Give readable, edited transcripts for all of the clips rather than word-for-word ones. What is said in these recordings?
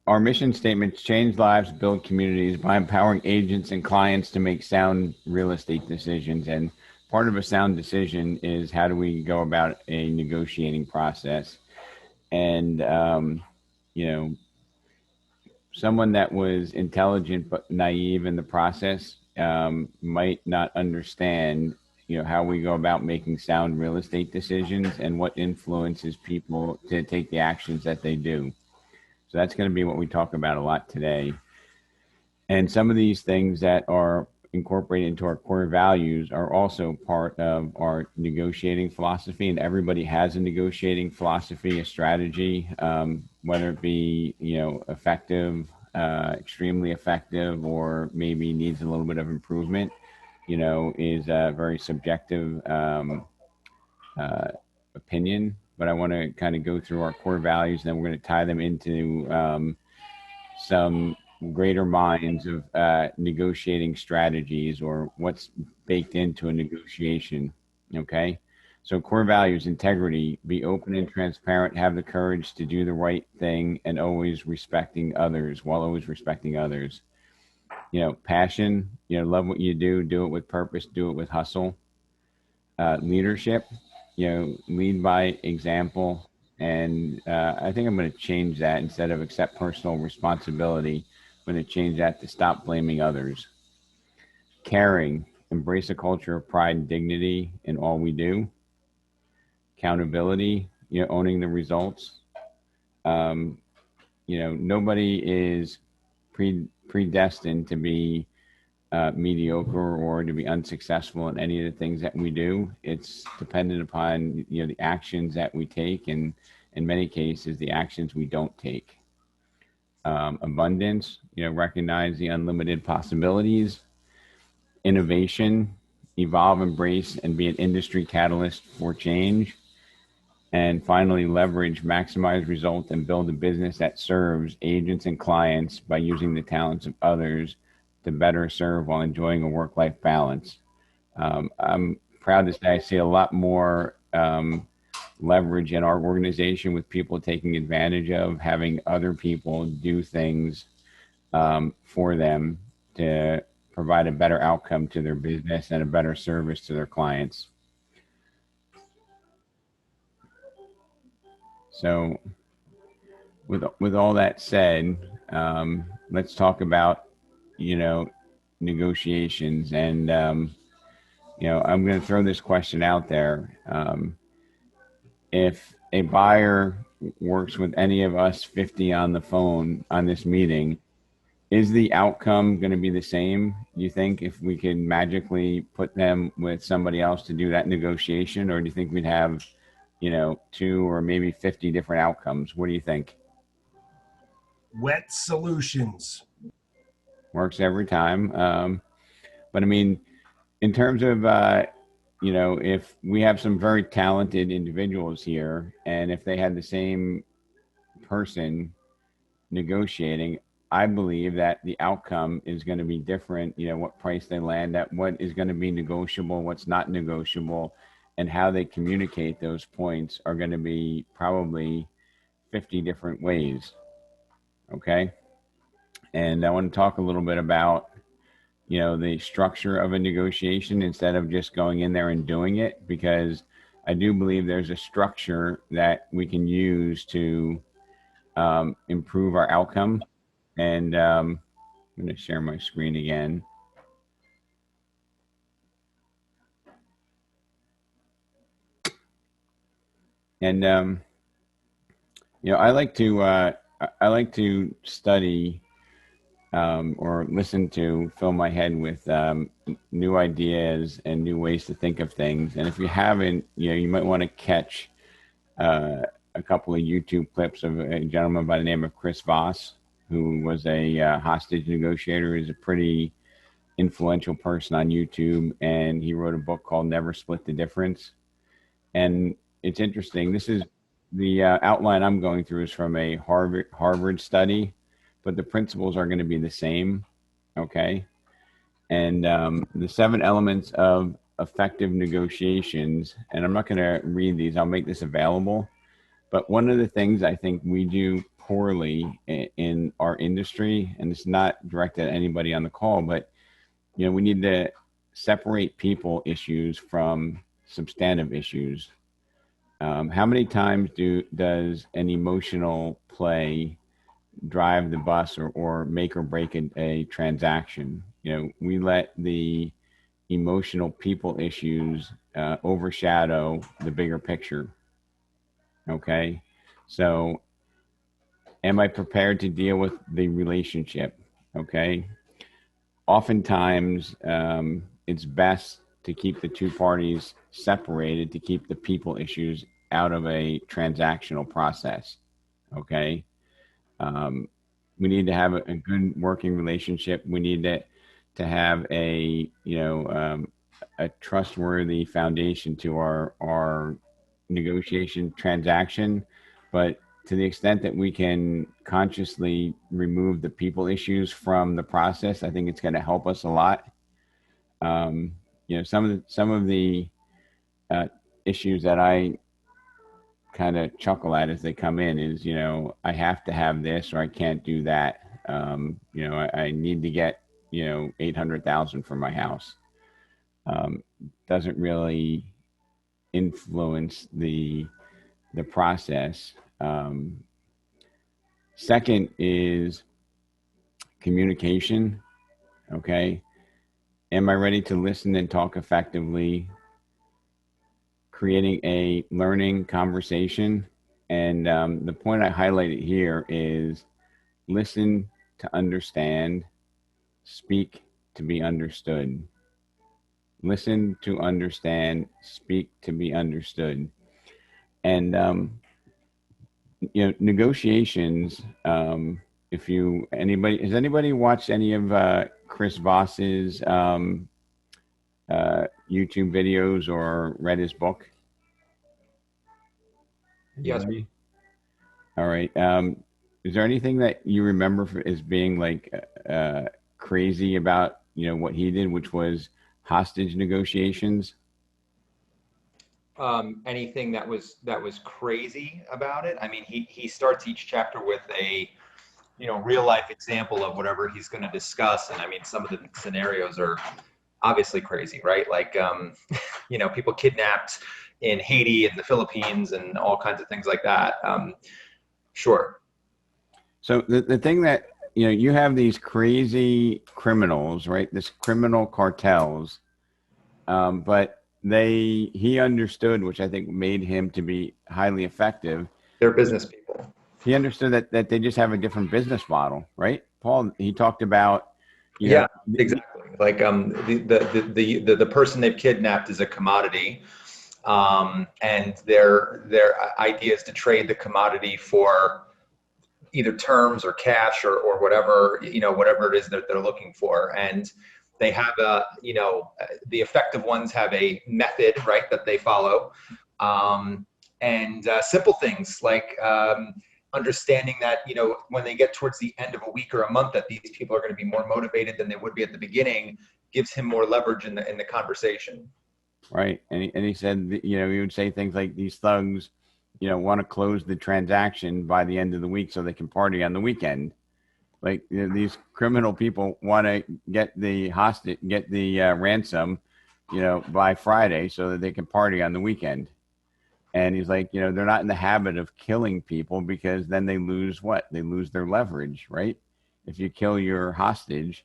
Our mission statements: change lives, build communities by empowering agents and clients to make sound real estate decisions. And part of a sound decision is how do we go about a negotiating process. And, you know, someone that was intelligent but naive in the process might not understand, how we go about making sound real estate decisions and what influences people to take the actions that they do. So that's going to be what we talk about a lot today. And some of these things that are incorporated into our core values are also part of our negotiating philosophy. And everybody has a negotiating philosophy, a strategy, whether it be, effective, extremely effective, or maybe needs a little bit of improvement, is a very subjective opinion. But I want to kind of go through our core values, and then we're going to tie them into some greater minds of negotiating strategies or what's baked into a negotiation. Okay. So, core values: integrity, be open and transparent, have the courage to do the right thing, and always respecting others while always respecting others. Passion, love what you do it with purpose, do it with hustle. Leadership, lead by example. And I think I'm going to change that. Instead of accept personal responsibility, I'm going to change that to stop blaming others. Caring, embrace a culture of pride and dignity in all we do. Accountability, owning the results. Um, Nobody is predestined to be mediocre or to be unsuccessful in any of the things that we do. It's dependent upon the actions that we take, and in many cases the actions we don't take. Abundance, recognize the unlimited possibilities. Innovation, evolve, embrace, and be an industry catalyst for change. And finally, leverage, maximize results, and build a business that serves agents and clients by using the talents of others to better serve while enjoying a work-life balance. I'm proud to say I see a lot more leverage in our organization with people taking advantage of having other people do things for them to provide a better outcome to their business and a better service to their clients. So, with all that said, let's talk about negotiations. And I'm going to throw this question out there. If a buyer works with any of us 50 on the phone on this meeting, is the outcome going to be the same? Do you think if we could magically put them with somebody else to do that negotiation, or do you think we'd have, two or maybe 50 different outcomes? What do you think? Wet solutions. Works every time. But I mean, in terms of, if we have some very talented individuals here, and if they had the same person negotiating, I believe that the outcome is going to be different. What price they land at, what is going to be negotiable, what's not negotiable, and how they communicate those points are going to be probably 50 different ways. Okay. And I want to talk a little bit about, the structure of a negotiation instead of just going in there and doing it, because I do believe there's a structure that we can use to improve our outcome. And I'm going to share my screen again. And I like to study or listen to, fill my head with new ideas and new ways to think of things. And if you haven't, you might want to catch a couple of YouTube clips of a gentleman by the name of Chris Voss, who was a hostage negotiator. He's a pretty influential person on YouTube, and he wrote a book called Never Split the Difference. And it's interesting. This is the outline I'm going through is from a Harvard study, but the principles are going to be the same. Okay. And the 7 elements of effective negotiations, and I'm not going to read these, I'll make this available. But one of the things I think we do poorly in our industry, and it's not directed at anybody on the call, but we need to separate people issues from substantive issues. How many times does an emotional play drive the bus or make or break a transaction? We let the emotional people issues overshadow the bigger picture. Okay. So am I prepared to deal with the relationship? Okay. Oftentimes, it's best to keep the two parties separated, to keep the people issues out of a transactional process. Okay. Um, we need to have a good working relationship. We need to have a trustworthy foundation to our negotiation transaction. But to the extent that we can consciously remove the people issues from the process, I think it's going to help us a lot. Some of the uh, issues that I kind of chuckle at as they come in is, I have to have this or I can't do that. I need to get, 800,000 for my house. Doesn't really influence the process. Second is communication. Okay. Am I ready to listen and talk effectively? Creating a learning conversation. And the point I highlighted here is listen to understand, speak to be understood. Listen to understand, speak to be understood. And, negotiations, if has anybody watched any of Chris Voss's YouTube videos or read his book? Yes. All right. Is there anything that you remember as being like crazy about what he did, which was hostage negotiations? Anything that was crazy about it? I mean, he starts each chapter with a real life example of whatever he's going to discuss, and I mean, some of the scenarios are obviously crazy, right? Like people kidnapped in Haiti and the Philippines and all kinds of things like that. Sure. So the thing that you have these crazy criminals, right? This criminal cartels, but he understood, which I think made him to be highly effective. They're business people. He understood that they just have a different business model, right? Paul, he talked about, exactly. Like the person they've kidnapped is a commodity, and their idea is to trade the commodity for either terms or cash or whatever whatever it is that they're looking for. And they have the effective ones have a method, right, that they follow, and simple things like understanding that when they get towards the end of a week or a month that these people are going to be more motivated than they would be at the beginning, gives him more leverage in the conversation. Right. And he said, he would say things like, these thugs, want to close the transaction by the end of the week so they can party on the weekend. Like, these criminal people want to get the hostage, get the ransom, by Friday so that they can party on the weekend. And he's like, they're not in the habit of killing people because then they lose what? They lose their leverage, right? If you kill your hostage.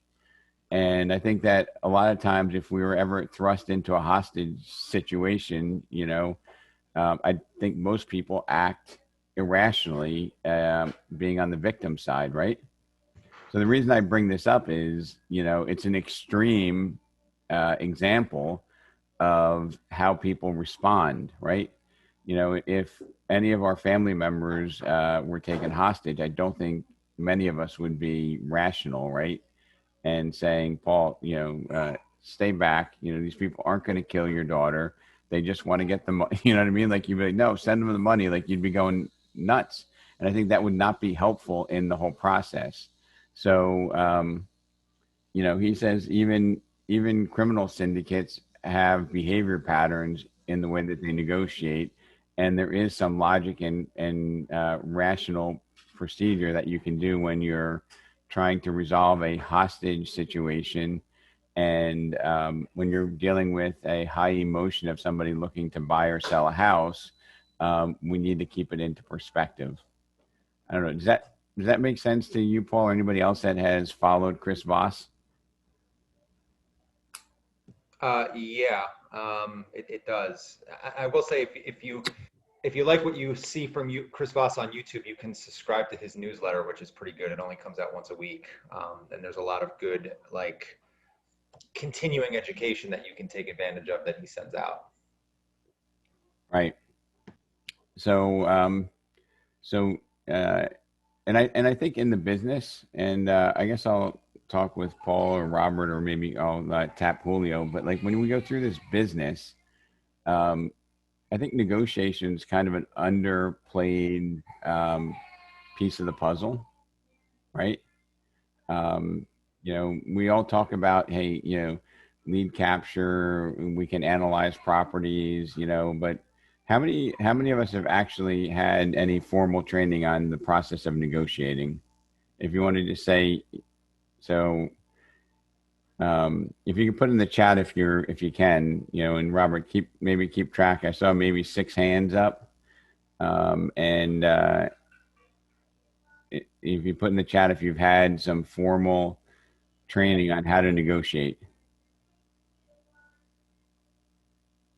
And I think that a lot of times if we were ever thrust into a hostage situation, I think most people act irrationally, being on the victim side, right? So the reason I bring this up is, it's an extreme example of how people respond, right? If any of our family members were taken hostage, I don't think many of us would be rational, right? And saying, Paul, stay back. These people aren't going to kill your daughter. They just want to get the money. You know what I mean? Like, you'd be like, no, send them the money. Like, you'd be going nuts. And I think that would not be helpful in the whole process. So, he says even criminal syndicates have behavior patterns in the way that they negotiate. And there is some logic and rational procedure that you can do when you're trying to resolve a hostage situation. And when you're dealing with a high emotion of somebody looking to buy or sell a house, we need to keep it into perspective. I don't know. Does that make sense to you, Paul, or anybody else that has followed Chris Voss? Yeah, it does. I will say if you like what you see from Chris Voss on YouTube, you can subscribe to his newsletter, which is pretty good. It only comes out once a week, and there's a lot of good like continuing education that you can take advantage of that he sends out. Right. So, so, uh, and I think in the business, and I guess I'll talk with Paul or Robert, or maybe I'll tap Julio. But like when we go through this business, um, I think negotiation is kind of an underplayed piece of the puzzle, right? Um, we all talk about, hey, lead capture, we can analyze properties, but how many of us have actually had any formal training on the process of negotiating? If you wanted to say, so if you can put in the chat if you can, and Robert, keep track. I saw maybe 6 hands up. And if you put in the chat if you've had some formal training on how to negotiate.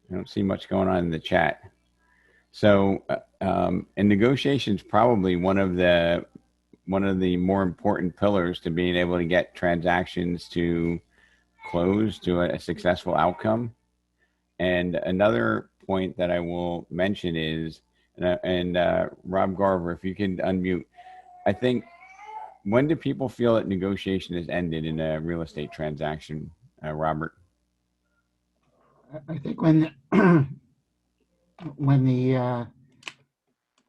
I don't see much going on in the chat. So, and negotiation is probably one of the more important pillars to being able to get transactions to close to a successful outcome. And another point that I will mention is, Rob Garver, if you can unmute, I think, when do people feel that negotiation has ended in a real estate transaction, Robert? I think when when the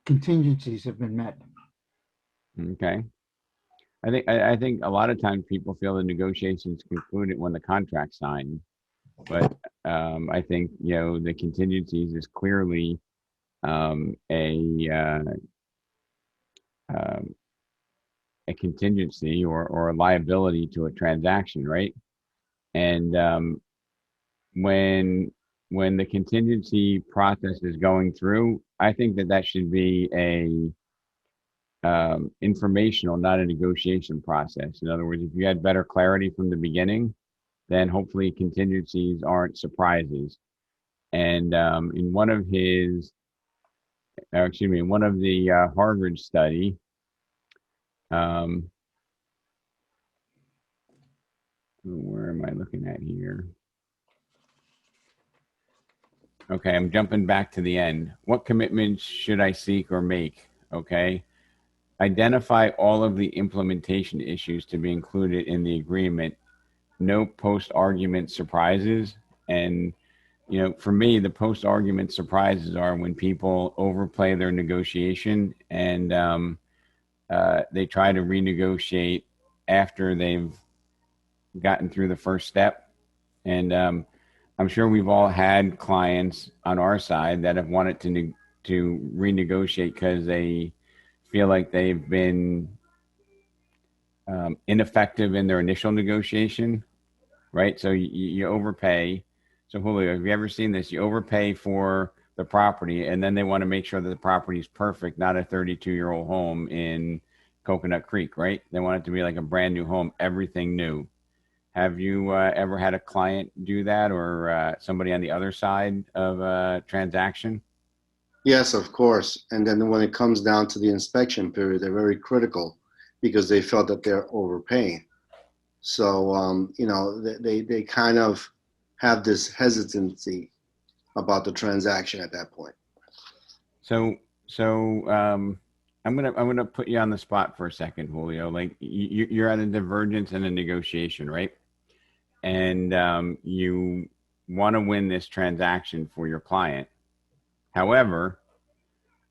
contingencies have been met. Okay. I think a lot of times people feel the negotiations concluded when the contract's signed, but I think the contingencies is clearly a contingency or a liability to a transaction, right? And when the contingency process is going through, I think that should be a informational, not a negotiation process. In other words, if you had better clarity from the beginning, then hopefully contingencies aren't surprises. And in one of the Harvard study, where am I looking at here? Okay, I'm jumping back to the end. What commitments should I seek or make? Okay. Identify all of the implementation issues to be included in the agreement. No post-argument surprises. And, for me, the post-argument surprises are when people overplay their negotiation and they try to renegotiate after they've gotten through the first step. And I'm sure we've all had clients on our side that have wanted to renegotiate because they feel like they've been ineffective in their initial negotiation, right? So you overpay. So Julio, have you ever seen this? You overpay for the property, and then they want to make sure that the property is perfect, not a 32-year-old home in Coconut Creek, right? They want it to be like a brand new home, everything new. Have you ever had a client do that, or somebody on the other side of a transaction? Yes, of course. And then when it comes down to the inspection period, they're very critical because they felt that they're overpaying. So, they kind of have this hesitancy about the transaction at that point. So I'm gonna put you on the spot for a second, Julio. Like you're at a divergence in a negotiation, right? And you want to win this transaction for your client. However,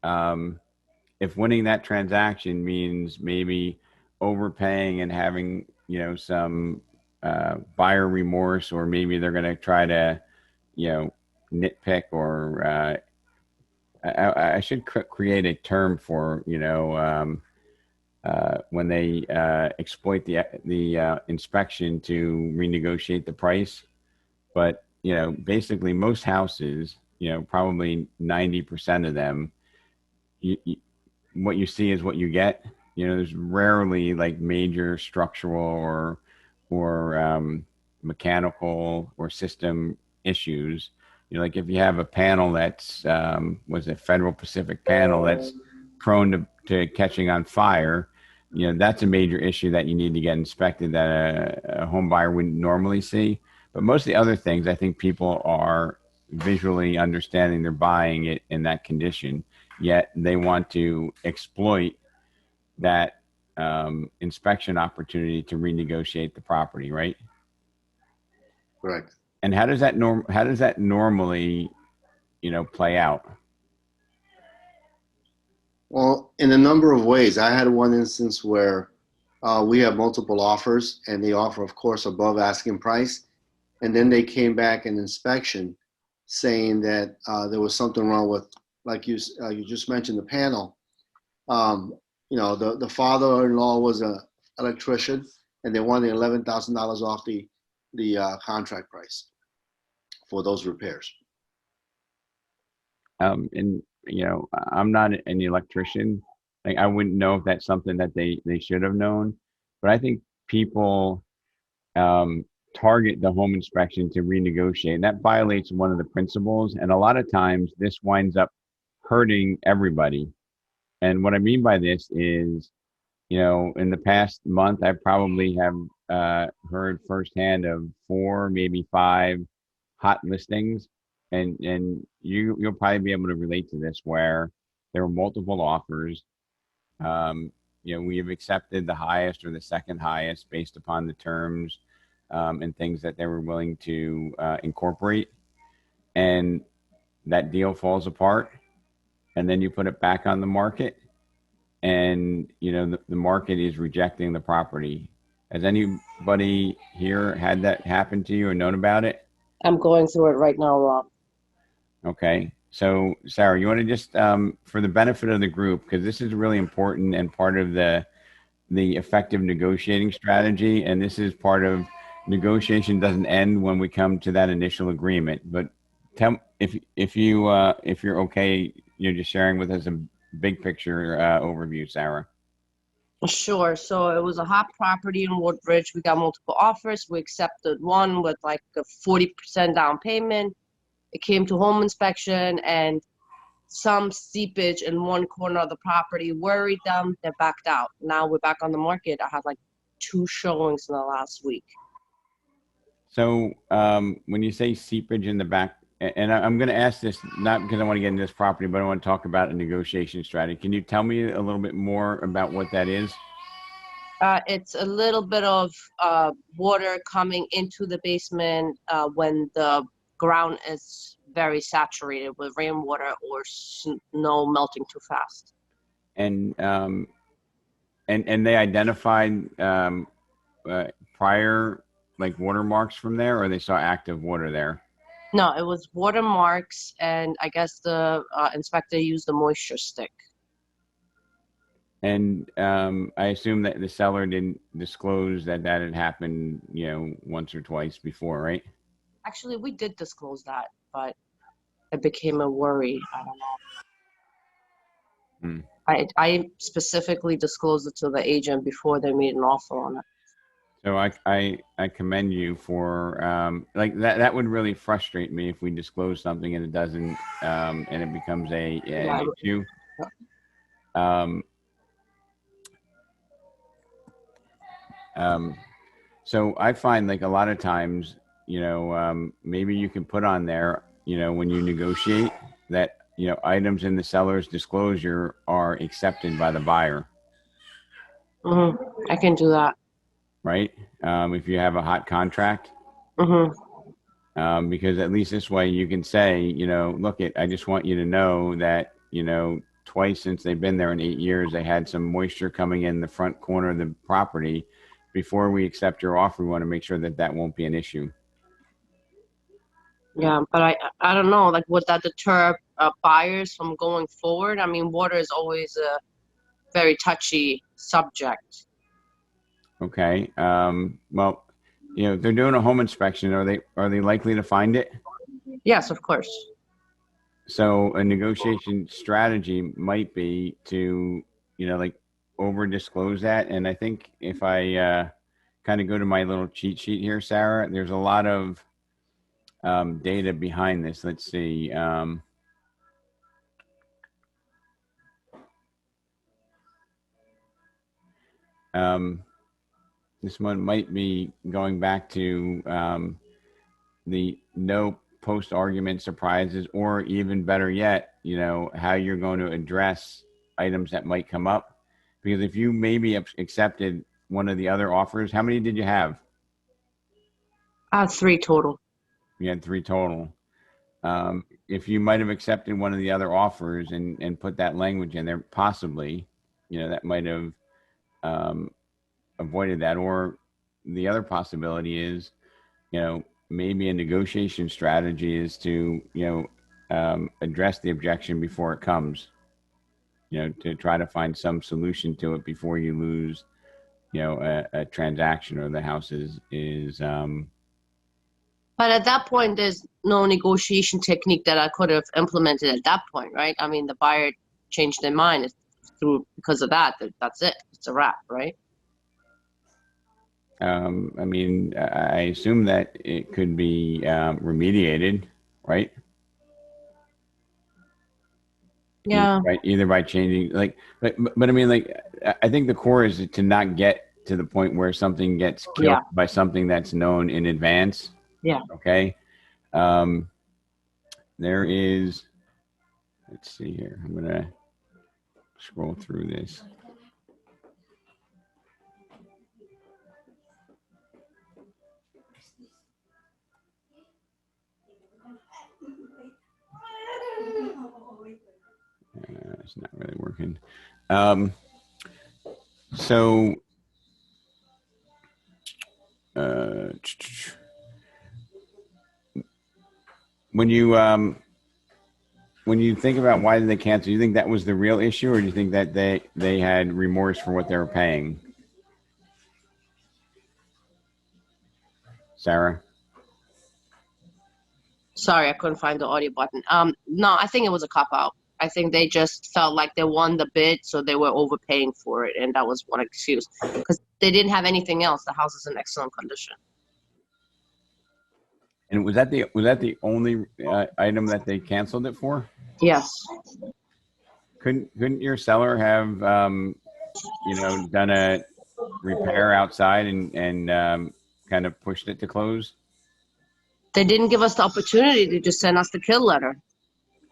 if winning that transaction means maybe overpaying and having some buyer remorse, or maybe they're going to try to nitpick, or I should create a term for when they exploit the inspection to renegotiate the price. But basically, most houses, probably 90% of them, what you see is what you get. There's rarely like major structural or mechanical or system issues. Like if you have a panel that's was a Federal Pacific panel that's prone to catching on fire, that's a major issue that you need to get inspected that a home buyer wouldn't normally see. But most of the other things, I think people are visually understanding they're buying it in that condition, yet they want to exploit that inspection opportunity to renegotiate the property, right? Correct. And how does that normally, play out? Well, in a number of ways. I had one instance where we have multiple offers, and they offer, of course, above asking price. And then they came back in inspection saying that there was something wrong with, like you just mentioned, the panel. The father-in-law was an electrician, and they wanted $11,000 off the contract price for those repairs. And I'm not an electrician. Like I wouldn't know if that's something that they should have known, but I think people target the home inspection to renegotiate, and that violates one of the principles. And a lot of times, this winds up hurting everybody. And what I mean by this is, in the past month, I probably have heard firsthand of 4, maybe 5 hot listings, and you'll probably be able to relate to this, where there were multiple offers. We have accepted the highest or the second highest based upon the terms and things that they were willing to incorporate, and that deal falls apart, and then you put it back on the market, and the market is rejecting the property. Has anybody here had that happen to you or known about it? I'm going through it right now, Rob. Okay. So, Sarah, you want to just, for the benefit of the group, because this is really important and part of the effective negotiating strategy, and this is part of negotiation doesn't end when we come to that initial agreement. But tell if you're okay, just sharing with us a big picture overview, Sarah. Sure. So it was a hot property in Woodbridge. We got multiple offers. We accepted one with like a 40% down payment. It came to home inspection, and some seepage in one corner of the property worried them. They backed out. Now we're back on the market. I had like 2 showings in the last week. So when you say seepage in the back, and I'm going to ask this not because I want to get into this property, but I want to talk about a negotiation strategy. Can you tell me a little bit more about what that is? It's a little bit of water coming into the basement when the ground is very saturated with rainwater or snow melting too fast. And they identified prior like watermarks from there, or they saw active water there? No, it was watermarks, and I guess the inspector used the moisture stick. And I assume that the seller didn't disclose that had happened, once or twice before, right? Actually, we did disclose that, but it became a worry. I don't know. I specifically disclosed it to the agent before they made an offer on it. So I commend you for like that. That would really frustrate me if we disclose something and it doesn't, and it becomes an issue. So I find like a lot of times, maybe you can put on there, when you negotiate that, items in the seller's disclosure are accepted by the buyer. Mm-hmm. I can do that. Right? If you have a hot contract. Mm-hmm. Because at least this way you can say, look, I just want you to know that, twice since they've been there in 8 years, they had some moisture coming in the front corner of the property. Before we accept your offer, we want to make sure that that won't be an issue. Yeah, but I don't know, like, would that deter buyers from going forward? I mean, water is always very touchy subject. Okay. Well, you know, if they're doing a home inspection, are they likely to find it? Yes, of course. So a negotiation strategy might be to, you know, like over disclose that. And I think if I kind of go to my little cheat sheet here, Sarah, there's a lot of data behind this. Let's see. This one might be going back to the no post argument surprises, or even better yet, you know, how you're going to address items that might come up. Because if you maybe accepted one of the other offers, how many did you have? 3 total. You had 3 total. If you might have accepted one of the other offers and put that language in there, possibly, you know, that might have avoided that. Or the other possibility is, you know, maybe a negotiation strategy is to, you know, address the objection before it comes, you know, to try to find some solution to it before you lose, you know, a transaction, or the house is But at that point, there's no negotiation technique that I could have implemented at that point, right? I mean, the buyer changed their mind. It's through because of that. That's it. It's a wrap, right? I mean, I assume that it could be remediated, right? Yeah. Right. Either by changing, like, but I mean, like, I think the core is to not get to the point where something gets killed Yeah. by something that's known in advance. Yeah. Okay. There is, let's see here. I'm going to scroll through this. It's not really working. So, when you think about why did they cancel, do you think that was the real issue, or do you think that they had remorse for what they were paying? Sarah? Sorry, I couldn't find the audio button. No, I think it was a cop out. I think they just felt like they won the bid, so they were overpaying for it, and that was one excuse because they didn't have anything else. The house is in excellent condition. And was that the only item that they canceled it for? Yes. Couldn't your seller have you know, done a repair outside and kind of pushed it to close? They didn't give us the opportunity to just send us the kill letter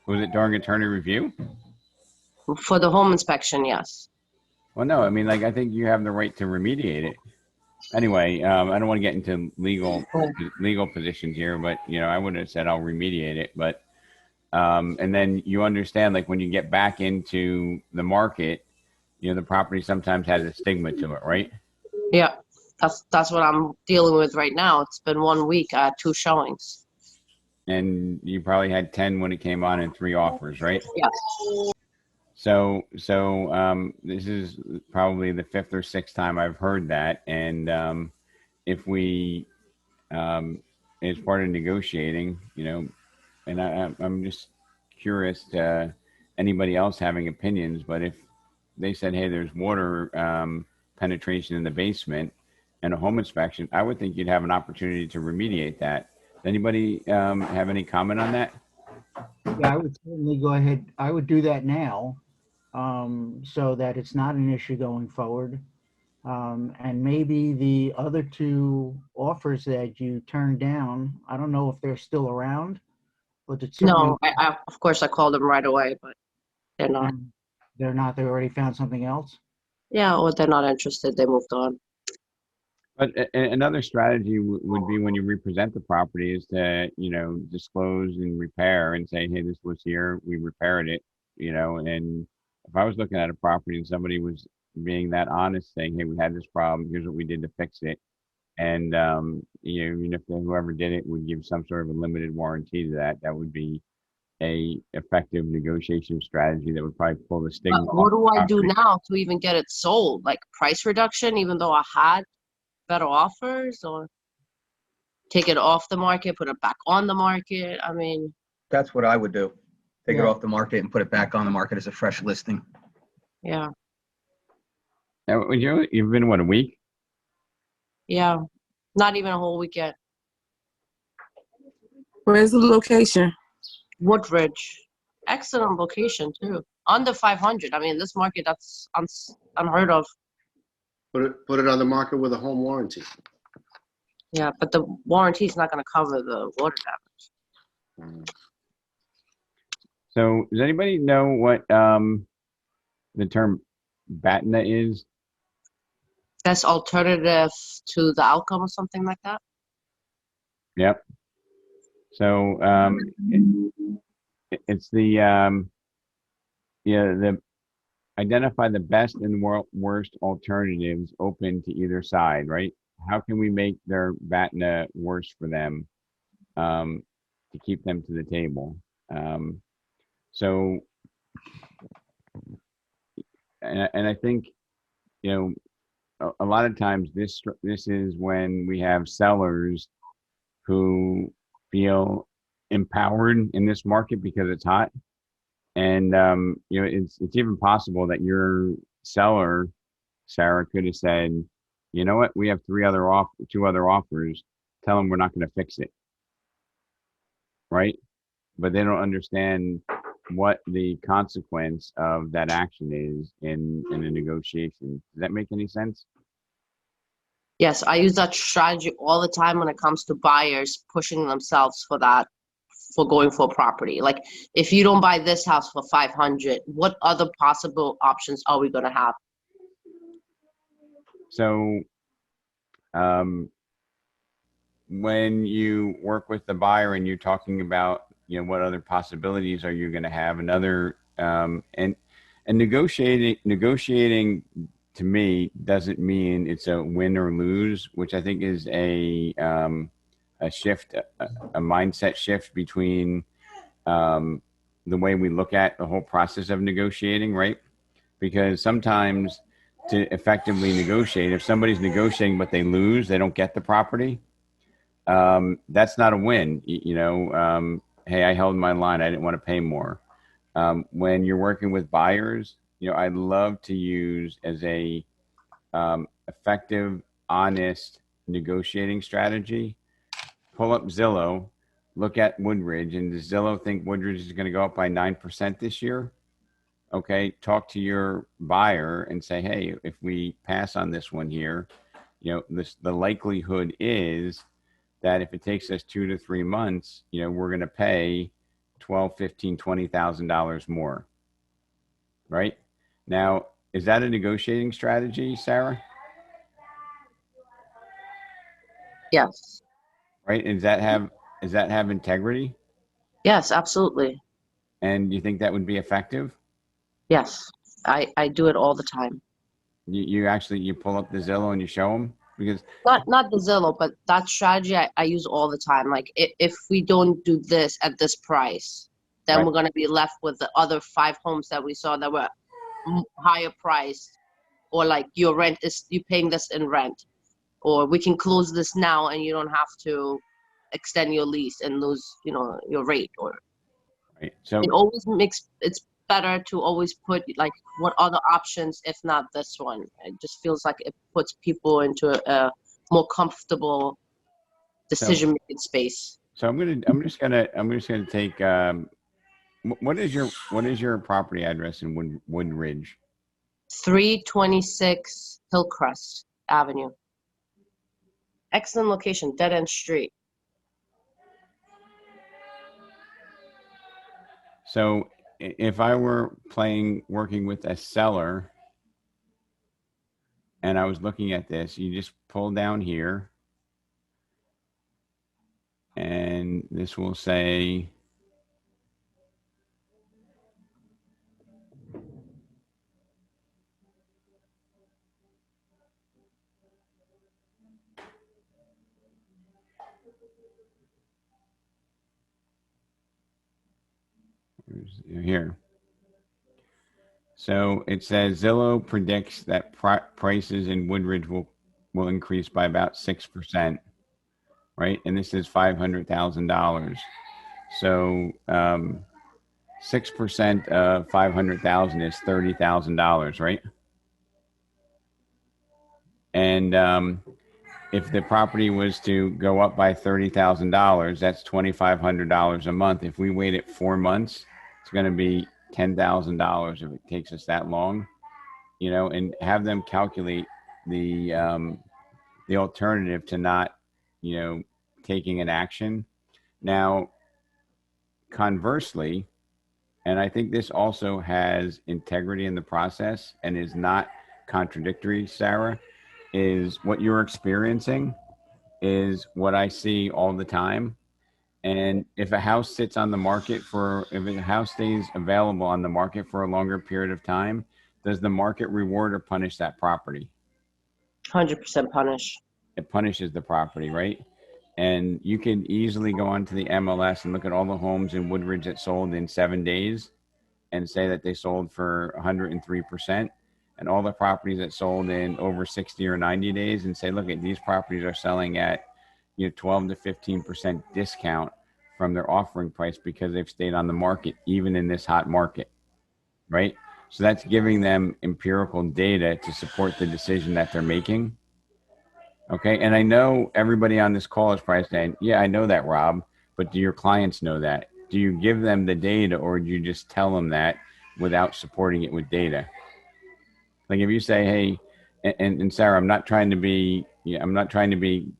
Was it during attorney review? for the home inspection. Yes. Well, no, I mean, like, I think you have the right to remediate it. Anyway, I don't want to get into legal positions here, but, you know, I would have said I'll remediate it. But and then you understand, like, when you get back into the market, you know, the property sometimes has a stigma to it, right? Yeah. That's what I'm dealing with right now. It's been 1 week. I had 2 showings. And you probably had 10 when it came on and 3 offers, right? Yes. So this is probably the 5th or 6th time I've heard that. And if we, as part of negotiating, you know, and I'm just curious to anybody else having opinions, but if they said, hey, there's water penetration in the basement and a home inspection, I would think you'd have an opportunity to remediate that. Does anybody have any comment on that? Yeah, I would certainly go ahead. I would do that now, so that it's not an issue going forward. And maybe the other 2 offers that you turned down, I don't know if they're still around, but it's No, I of course I called them right away, but they're not. they're not. They already found something else. Yeah, or they're not interested. They moved on. But another strategy would be when you represent the property is to, you know, disclose and repair and say, hey, this was here, we repaired it, you know. And if I was looking at a property and somebody was being that honest, saying, hey, we had this problem, here's what we did to fix it. And, you know, even if whoever did it would give some sort of a limited warranty to that, that would be a effective negotiation strategy that would probably pull the stigma But off what the do I do property. now to even get it sold? Like price reduction, even though I had better offers, or take it off the market, put it back on the market? I mean, That's what I would do. Take it Yeah. off the market and put it back on the market as a fresh listing. yeah, Now, you've been, what, a week? yeah. Not even a whole weekend. Where's the location? Woodridge. Excellent location too. Under 500. I mean, this market, that's unheard of. Put it on the market with a home warranty. Yeah, but the warranty is not going to cover the water damage. So does anybody know what the term BATNA is? That's alternative to the outcome or something like that. Yep. So it's the identify the best and worst alternatives open to either side, right? How can we make their BATNA worse for them to keep them to the table? So, and I think, a lot of times this is when we have sellers who feel empowered in this market because it's hot. And it's even possible that your seller, Sarah, could have said, you know what, we have two other offers. Tell them we're not going to fix it, right? But they don't understand what the consequence of that action is in a negotiation. Does that make any sense? Yes, I use that strategy all the time when it comes to buyers pushing themselves for going for a property. Like, if you don't buy this house for 500, what other possible options are we going to have? So, when you work with the buyer and you're talking about, what other possibilities are you going to have, and negotiating to me doesn't mean it's a win or lose, which I think is a shift, a mindset shift between the way we look at the whole process of negotiating, right? Because sometimes to effectively negotiate, if somebody's negotiating but they lose, they don't get the property, that's not a win. Hey, I held my line. I didn't want to pay more. When you're working with buyers, I love to use as a effective, honest negotiating strategy. Pull up Zillow, look at Woodridge, and does Zillow think Woodridge is going to go up by 9% this year? Okay, talk to your buyer and say, hey, if we pass on this one here, the likelihood is that if it takes us 2 to 3 months, we're going to pay $12,000, $15,000, $20,000 more. Right? Now, is that a negotiating strategy, Sarah? Yes. Right? Does that have integrity? Yes, absolutely. And you think that would be effective? Yes. I do it all the time. You pull up the Zillow and you show them? Because Not the Zillow, but that strategy I use all the time. Like, if we don't do this at this price, then Right. we're going to be left with the other 5 homes that we saw that were higher priced, or like you're paying this in rent, or we can close this now and you don't have to extend your lease and lose, your rate. Or right. So it always it's better to always put like what other options if not this one. It just feels like it puts people into a more comfortable decision making space. So I'm just gonna take what is your property address in Woodridge? 326 Hillcrest Avenue. Excellent location, dead end street. So if I were working with a seller and I was looking at this, you just pull down here and this will say here. So it says Zillow predicts that prices in Woodridge will increase by about 6%, right? And this is $500,000. So 6% of 500,000 is $30,000, right? And if the property was to go up by $30,000, that's $2,500 a month. If we wait it 4 months, it's going to be $10,000 if it takes us that long, you know, and have them calculate the alternative to not, you know, taking an action. Now, conversely, and I think this also has integrity in the process and is not contradictory, Sarah, is what you're experiencing is what I see all the time. And if a house sits on the market if a house stays available on the market for a longer period of time, does the market reward or punish that property? 100% punish. It punishes the property, right? And you can easily go onto the MLS and look at all the homes in Woodridge that sold in 7 days and say that they sold for 103%, and all the properties that sold in over 60 or 90 days and say, look, at these properties are selling at, you know, 12 to 15% discount from their offering price because they've stayed on the market, even in this hot market, right? So that's giving them empirical data to support the decision that they're making. Okay. And I know everybody on this call is probably saying, yeah, I know that, Rob, but do your clients know that? Do you give them the data, or do you just tell them that without supporting it with data? Like if you say, hey, and Sarah, I'm not trying to be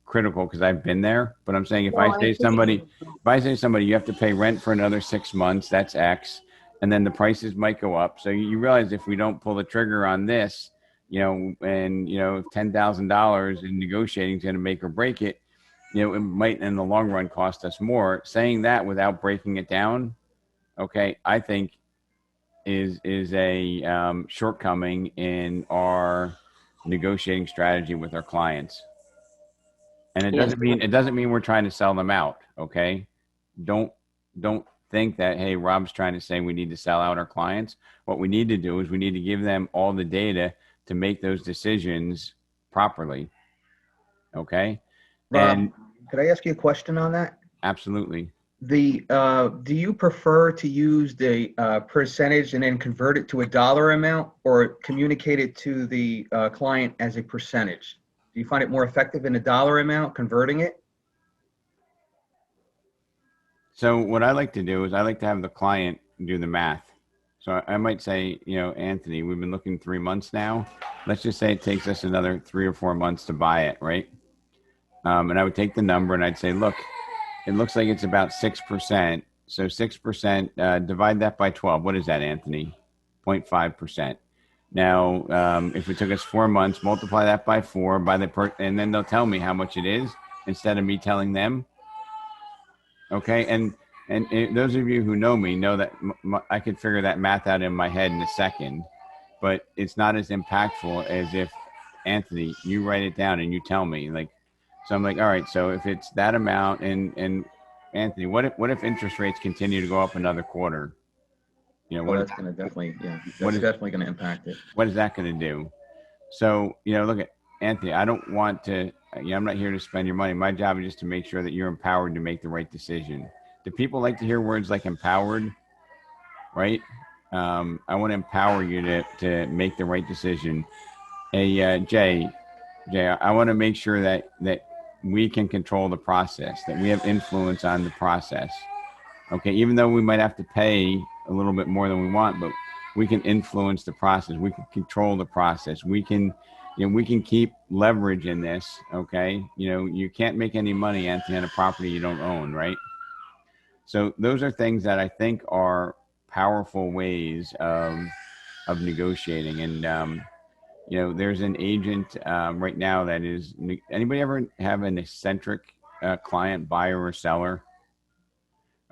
critical because I've been there, but I'm saying if I say to somebody, you have to pay rent for another 6 months, that's X, and then the prices might go up. So you realize if we don't pull the trigger on this, you know, and you know, if $10,000 in negotiating is going to make or break it, you know, it might in the long run cost us more. Saying that without breaking it down, okay, I think is a shortcoming in our negotiating strategy with our clients. And it doesn't mean we're trying to sell them out. Okay. Don't think that, hey, Rob's trying to say we need to sell out our clients. What we need to do is we need to give them all the data to make those decisions properly. Okay. Rob, could I ask you a question on that? Absolutely. Do you prefer to use the percentage and then convert it to a dollar amount, or communicate it to the client as a percentage? Do you find it more effective in a dollar amount, converting it? So what I like to do is I like to have the client do the math. So I might say, you know, Anthony, we've been looking 3 months now. Let's just say it takes us another 3 or 4 months to buy it, right? And I would take the number and I'd say, look, it looks like it's about 6%. So 6%, divide that by 12. What is that, Anthony? 0.5%. Now, if it took us 4 months, multiply that by 4 and then they'll tell me how much it is instead of me telling them. Okay. And those of you who know me know that I could figure that math out in my head in a second, but it's not as impactful as if, Anthony, you write it down and you tell me, like. So I'm like, all right, so if it's that amount, and Anthony, what if interest rates continue to go up another quarter? You know, That's going to definitely, definitely going to impact it. What is that going to do? So, you know, look at Anthony, I don't want to, I'm not here to spend your money. My job is just to make sure that you're empowered to make the right decision. Do people like to hear words like empowered? Right? I want to empower you to make the right decision. Hey, Jay, I want to make sure that we can control the process, that we have influence on the process. Okay, even though we might have to pay a little bit more than we want, but we can influence the process. We can control the process. We can keep leverage in this. Okay, you know, you can't make any money, Anthony, on a property you don't own, right? So those are things that I think are powerful ways of negotiating. And you know, there's an agent right now that is. Anybody ever have an eccentric client, buyer or seller?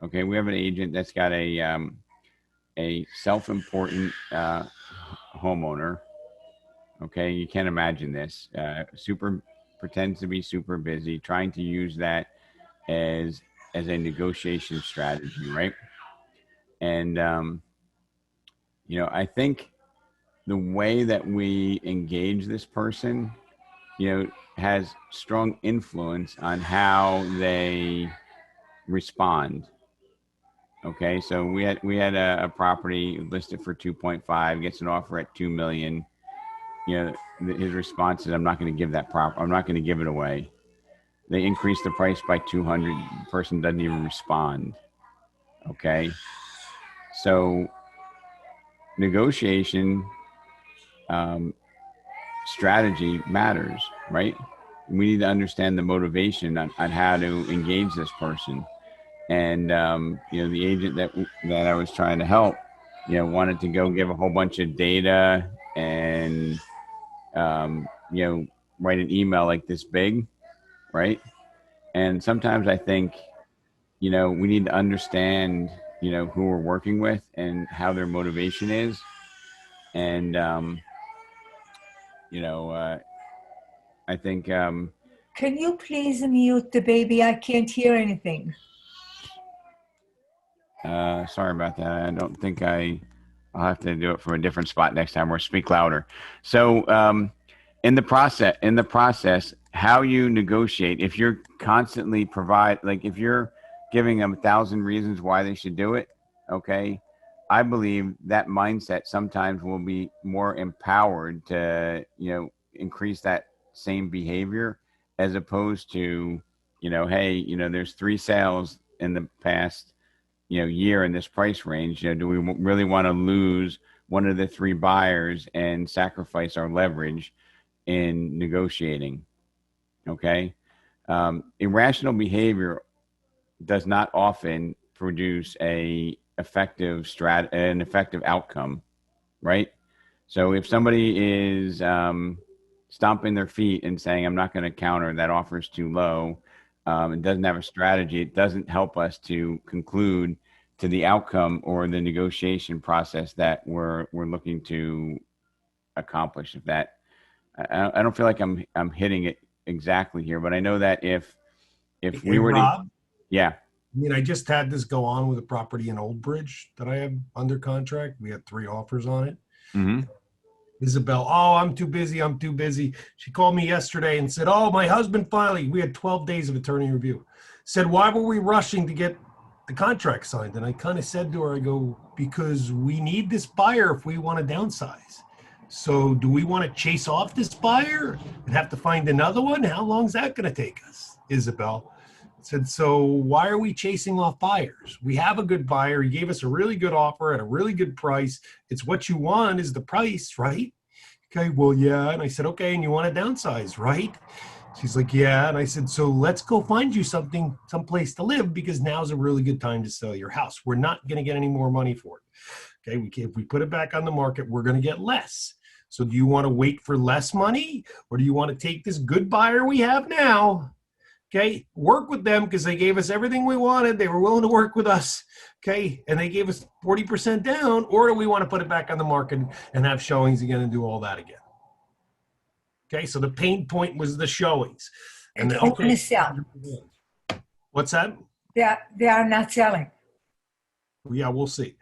Okay, we have an agent that's got a self-important homeowner. Okay, you can't imagine this. Pretends to be super busy, trying to use that as a negotiation strategy, right? And, I think the way that we engage this person, has strong influence on how they respond. Okay, so we had a property listed for 2.5, gets an offer at 2 million. His response is, I'm not going to give I'm not going to give it away. They increase the price by 200. The person doesn't even respond. Okay, so negotiation strategy matters, right? We need to understand the motivation on how to engage this person. And, the agent that I was trying to help, wanted to go give a whole bunch of data and, write an email like this big, right? And sometimes I think, we need to understand, who we're working with and how their motivation is. And, I think, Can you please mute the baby? I can't hear anything. sorry about that. I don't think I'll have to do it from a different spot next time or speak louder. So, in the process, how you negotiate, if you're constantly if you're giving them 1,000 reasons why they should do it, okay, I believe that mindset sometimes will be more empowered to, increase that same behavior, as opposed to, hey, there's 3 sales in the past, year in this price range. Do we really want to lose one of the 3 buyers and sacrifice our leverage in negotiating? Okay. Irrational behavior does not often produce an effective outcome, right? So if somebody is stomping their feet and saying, I'm not going to counter, that offer is too low, and doesn't have a strategy, it doesn't help us to conclude to the outcome or the negotiation process that we're looking to accomplish. If that, I don't feel like I'm hitting it exactly here, but I know that if we were Rob, to, yeah. I just had this go on with a property in Old Bridge that I have under contract. We had 3 offers on it. Mm-hmm. Isabel, oh, I'm too busy. She called me yesterday and said, oh, my husband finally, we had 12 days of attorney review. Said, why were we rushing to get the contract signed? And I kind of said to her, I go, because we need this buyer if we want to downsize. So do we want to chase off this buyer and have to find another one? How long is that going to take us? Isabel said, so why are we chasing off buyers? We have a good buyer. He gave us a really good offer at a really good price. It's what you want is the price, right? Okay, well, yeah. And I said, okay, and you want to downsize, right? She's like, yeah. And I said, so let's go find you someplace to live, because now's a really good time to sell your house. We're not going to get any more money for it. Okay, if we put it back on the market, we're going to get less. So do you want to wait for less money, or do you want to take this good buyer we have now? Okay, work with them because they gave us everything we wanted. They were willing to work with us. Okay, and they gave us 40% down. Or do we want to put it back on the market and have showings again and do all that again? Okay, so the pain point was the showings. And they want to sell. What's that? They are not selling. Yeah, we'll see.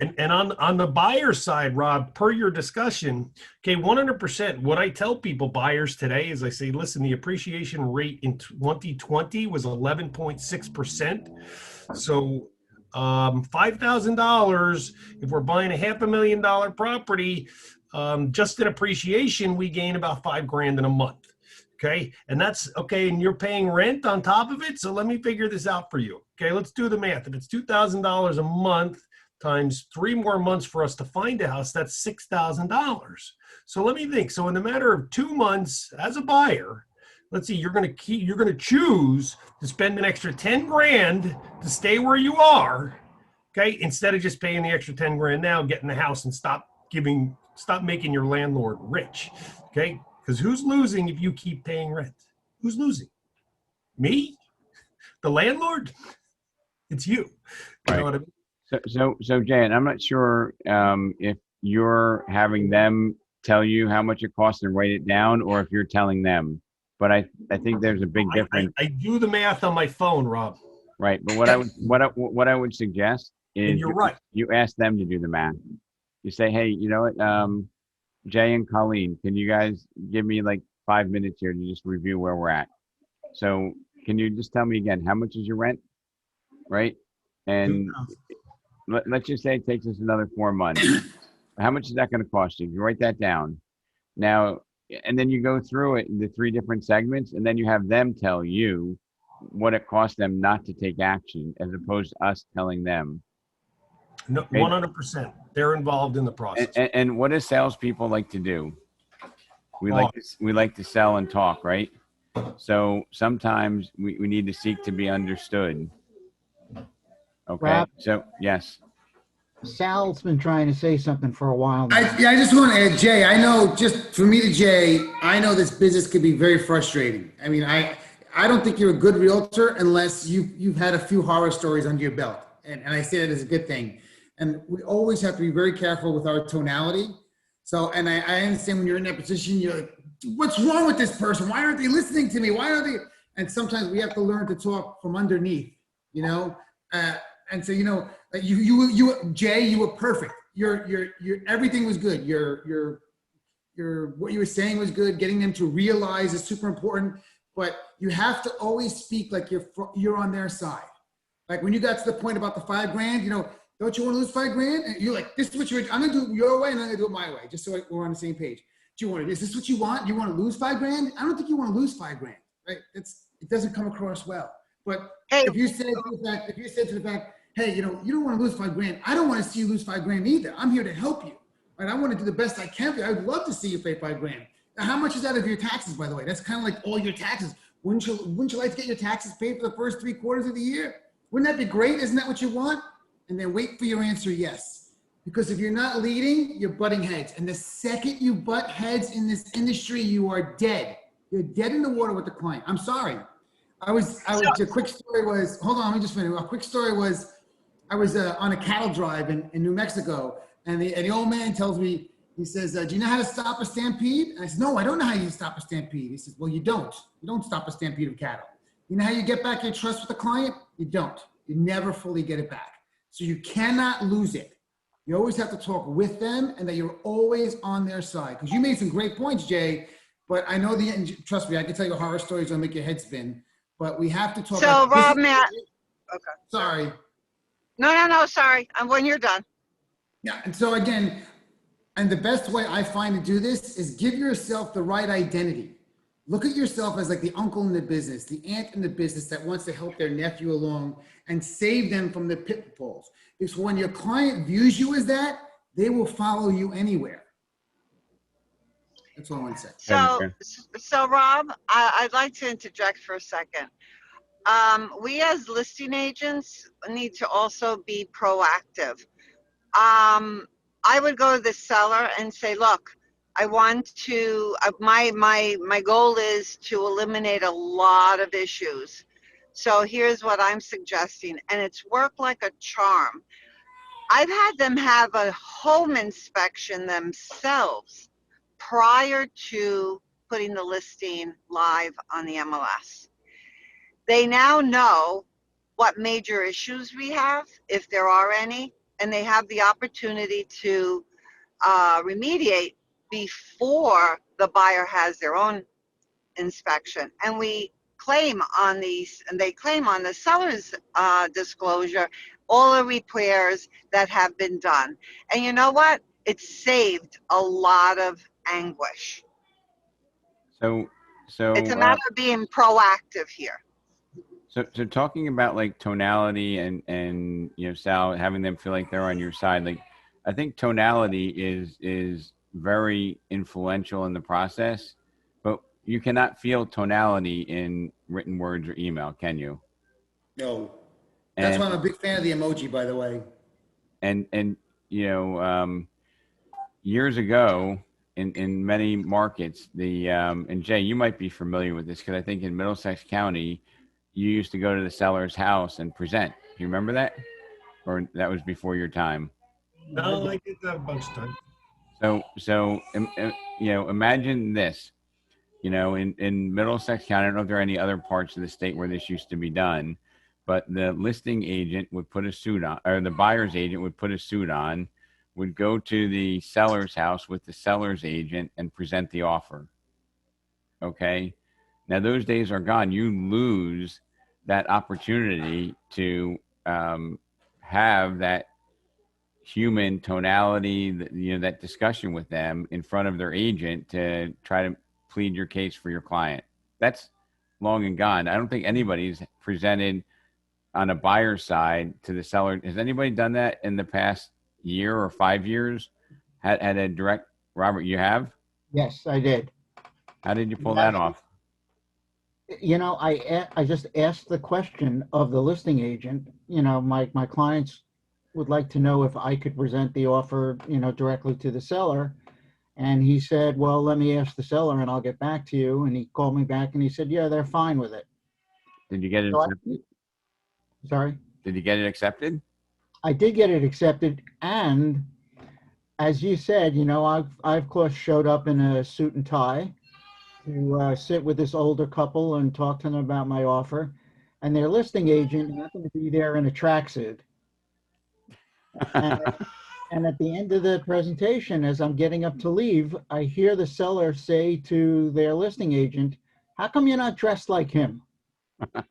And on the buyer side, Rob, per your discussion, okay, 100%. What I tell people, buyers today, is I say, listen, the appreciation rate in 2020 was 11.6%. So $5,000, if we're buying a $500,000 property, just in appreciation, we gain about $5,000 in a month. Okay. And that's okay. And you're paying rent on top of it. So let me figure this out for you. Okay. Let's do the math. If it's $2,000 a month times 3 more months for us to find a house, that's $6,000. So let me think. So in the matter of 2 months as a buyer, let's see, you're going to choose to spend an extra $10,000 to stay where you are. Okay. Instead of just paying the extra $10,000 now, getting the house, and stop making your landlord rich. Okay. Because who's losing if you keep paying rent? Who's losing? Me? The landlord? It's you. You know what I mean? So Jan, I'm not sure if you're having them tell you how much it costs and write it down, or if you're telling them. But I think there's a big difference. I do the math on my phone, Rob. Right. But what I would suggest is And you're right. you ask them to do the math. You say, hey, you know what, Jay and Colleen, can you guys give me like 5 minutes here to just review where we're at? So can you just tell me again, how much is your rent, right? And let's just say it takes us another 4 months. How much is that going to cost you? You write that down. Now, and then you go through it in the 3 different segments, and then you have them tell you what it costs them not to take action, as opposed to us telling them. No, 100%. They're involved in the process. And what do salespeople like to do? We like to sell and talk, right? So sometimes we need to seek to be understood. Okay. Rob? So yes. Sal's been trying to say something for a while now. I just want to add, Jay, I know, just for me to Jay, I know this business could be very frustrating. I mean, I don't think you're a good realtor unless you've had a few horror stories under your belt. And I say that as a good thing. And we always have to be very careful with our tonality. So, and I understand when you're in that position, you're like, what's wrong with this person? Why aren't they listening to me? Why aren't they? And sometimes we have to learn to talk from underneath, you know? And so, you know, like you, Jay, you were perfect. Your everything was good. Your what you were saying was good. Getting them to realize is super important. But you have to always speak like you're on their side. Like when you got to the point about the $5,000, you know, don't you want to lose $5,000? And you're like, this is what I'm gonna do your way, and I'm gonna do it my way, just so we're on the same page. Do you want to? Is this what you want? You want to lose $5,000? I don't think you want to lose $5,000, right? It doesn't come across well. But if you said to the fact, hey, you know, you don't want to lose $5,000. I don't want to see you lose $5,000 either. I'm here to help you, and I want to do the best I can for you. I'd love to see you pay $5,000. Now, how much is that of your taxes, by the way? That's kind of like all your taxes. Wouldn't you like to get your taxes paid for the first 3 quarters of the year? Wouldn't that be great? Isn't that what you want? And then wait for your answer, yes. Because if you're not leading, you're butting heads. And the second you butt heads in this industry, you are dead. You're dead in the water with the client. I'm sorry. A quick story was, hold on, let me just finish. A quick story was, I was on a cattle drive in New Mexico, and the old man tells me, he says, do you know how to stop a stampede? And I said, no, I don't know how you stop a stampede. He says, well, you don't. You don't stop a stampede of cattle. You know how you get back your trust with the client? You don't. You never fully get it back. So you cannot lose it. You always have to talk with them, and that you're always on their side. Because you made some great points, Jay, but I know trust me, I can tell you horror stories that'll make your head spin, but we have to talk. So Rob, Matt, okay. Sorry. No, sorry. When you're done. Yeah, and so again, and the best way I find to do this is give yourself the right identity. Look at yourself as like the uncle in the business, the aunt in the business that wants to help their nephew along and save them from the pitfalls. Because when your client views you as that, they will follow you anywhere. That's all I want to say. So Rob, I'd like to interject for a second. We as listing agents need to also be proactive. I would go to the seller and say, look, I want to, my goal is to eliminate a lot of issues. So here's what I'm suggesting, and it's worked like a charm. I've had them have a home inspection themselves prior to putting the listing live on the MLS. They now know what major issues we have, if there are any, and they have the opportunity to remediate before the buyer has their own inspection. And we claim on these, and they claim on the seller's disclosure, all the repairs that have been done. And you know what? It saved a lot of anguish. So it's a matter of being proactive here. So talking about like tonality and you know, Sal, having them feel like they're on your side, like I think tonality is very influential in the process, but you cannot feel tonality in written words or email, can you? No. That's why I'm a big fan of the emoji, by the way. And you know, years ago in many markets, and Jay, you might be familiar with this because I think in Middlesex County, you used to go to the seller's house and present. Do you remember that? Or that was before your time? No, I did that a bunch of times. So you know, imagine this, you know, in Middlesex County, I don't know if there are any other parts of the state where this used to be done, but the listing agent would put a suit on, or the buyer's agent would put a suit on, would go to the seller's house with the seller's agent and present the offer. Okay. Now those days are gone. You lose that opportunity to have that human tonality, that discussion with them in front of their agent to try to plead your case for your client. That's long and gone. I don't think anybody's presented on a buyer's side to the seller. Has anybody done that in the past year or 5 years? Had a direct, Robert, you have? Yes, I did. How did you pull that off? You know, I just asked the question of the listing agent. You know, my clients would like to know if I could present the offer, directly to the seller. And he said, well, let me ask the seller and I'll get back to you. And he called me back and he said, yeah, they're fine with it. Did you get it So accepted? Sorry? Did you get it accepted? I did get it accepted. And as you said, I've of course showed up in a suit and tie to sit with this older couple and talk to them about my offer. And their listing agent happened to be there in a tracksuit. And at the end of the presentation, as I'm getting up to leave, I hear the seller say to their listing agent, how come you're not dressed like him? It's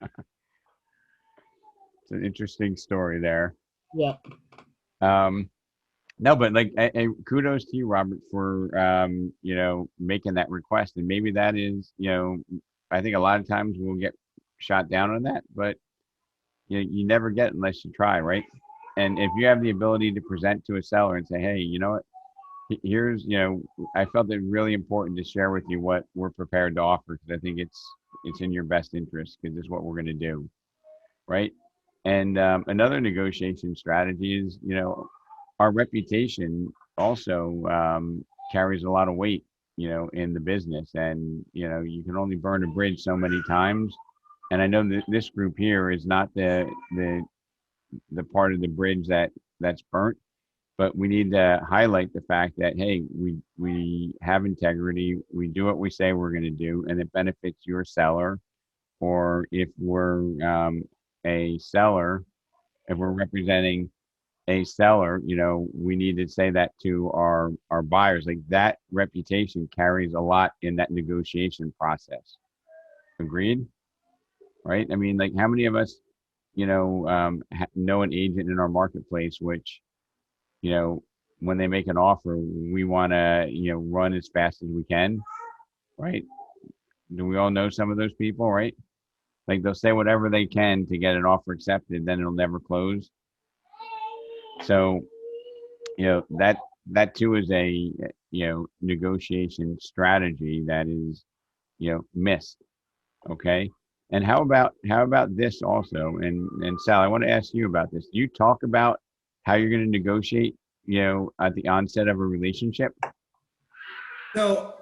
an interesting story there. Yeah. No, but like, kudos to you, Robert, for, making that request. And maybe that is, I think a lot of times we'll get shot down on that, but you never get it unless you try, right? And if you have the ability to present to a seller and say, hey, you know what, here's, I felt it really important to share with you what we're prepared to offer, because I think it's in your best interest, because it's what we're going to do, right? And another negotiation strategy is, our reputation also carries a lot of weight, in the business. And, you can only burn a bridge so many times. And I know that this group here is not the part of the bridge that's burnt, but we need to highlight the fact that, hey, we have integrity, we do what we say we're going to do, and it benefits your seller. Or if we're a seller, if we're representing a seller, we need to say that to our buyers. Like, that reputation carries a lot in that negotiation process. Agreed? Right? I mean, like, how many of us know an agent in our marketplace, which, when they make an offer, we want to, run as fast as we can, right? Do we all know some of those people, right? Like, they'll say whatever they can to get an offer accepted, then it'll never close. So, that too is a, negotiation strategy that is, missed. Okay. And how about this also? And Sal, I want to ask you about this. Do you talk about how you're going to negotiate, at the onset of a relationship? So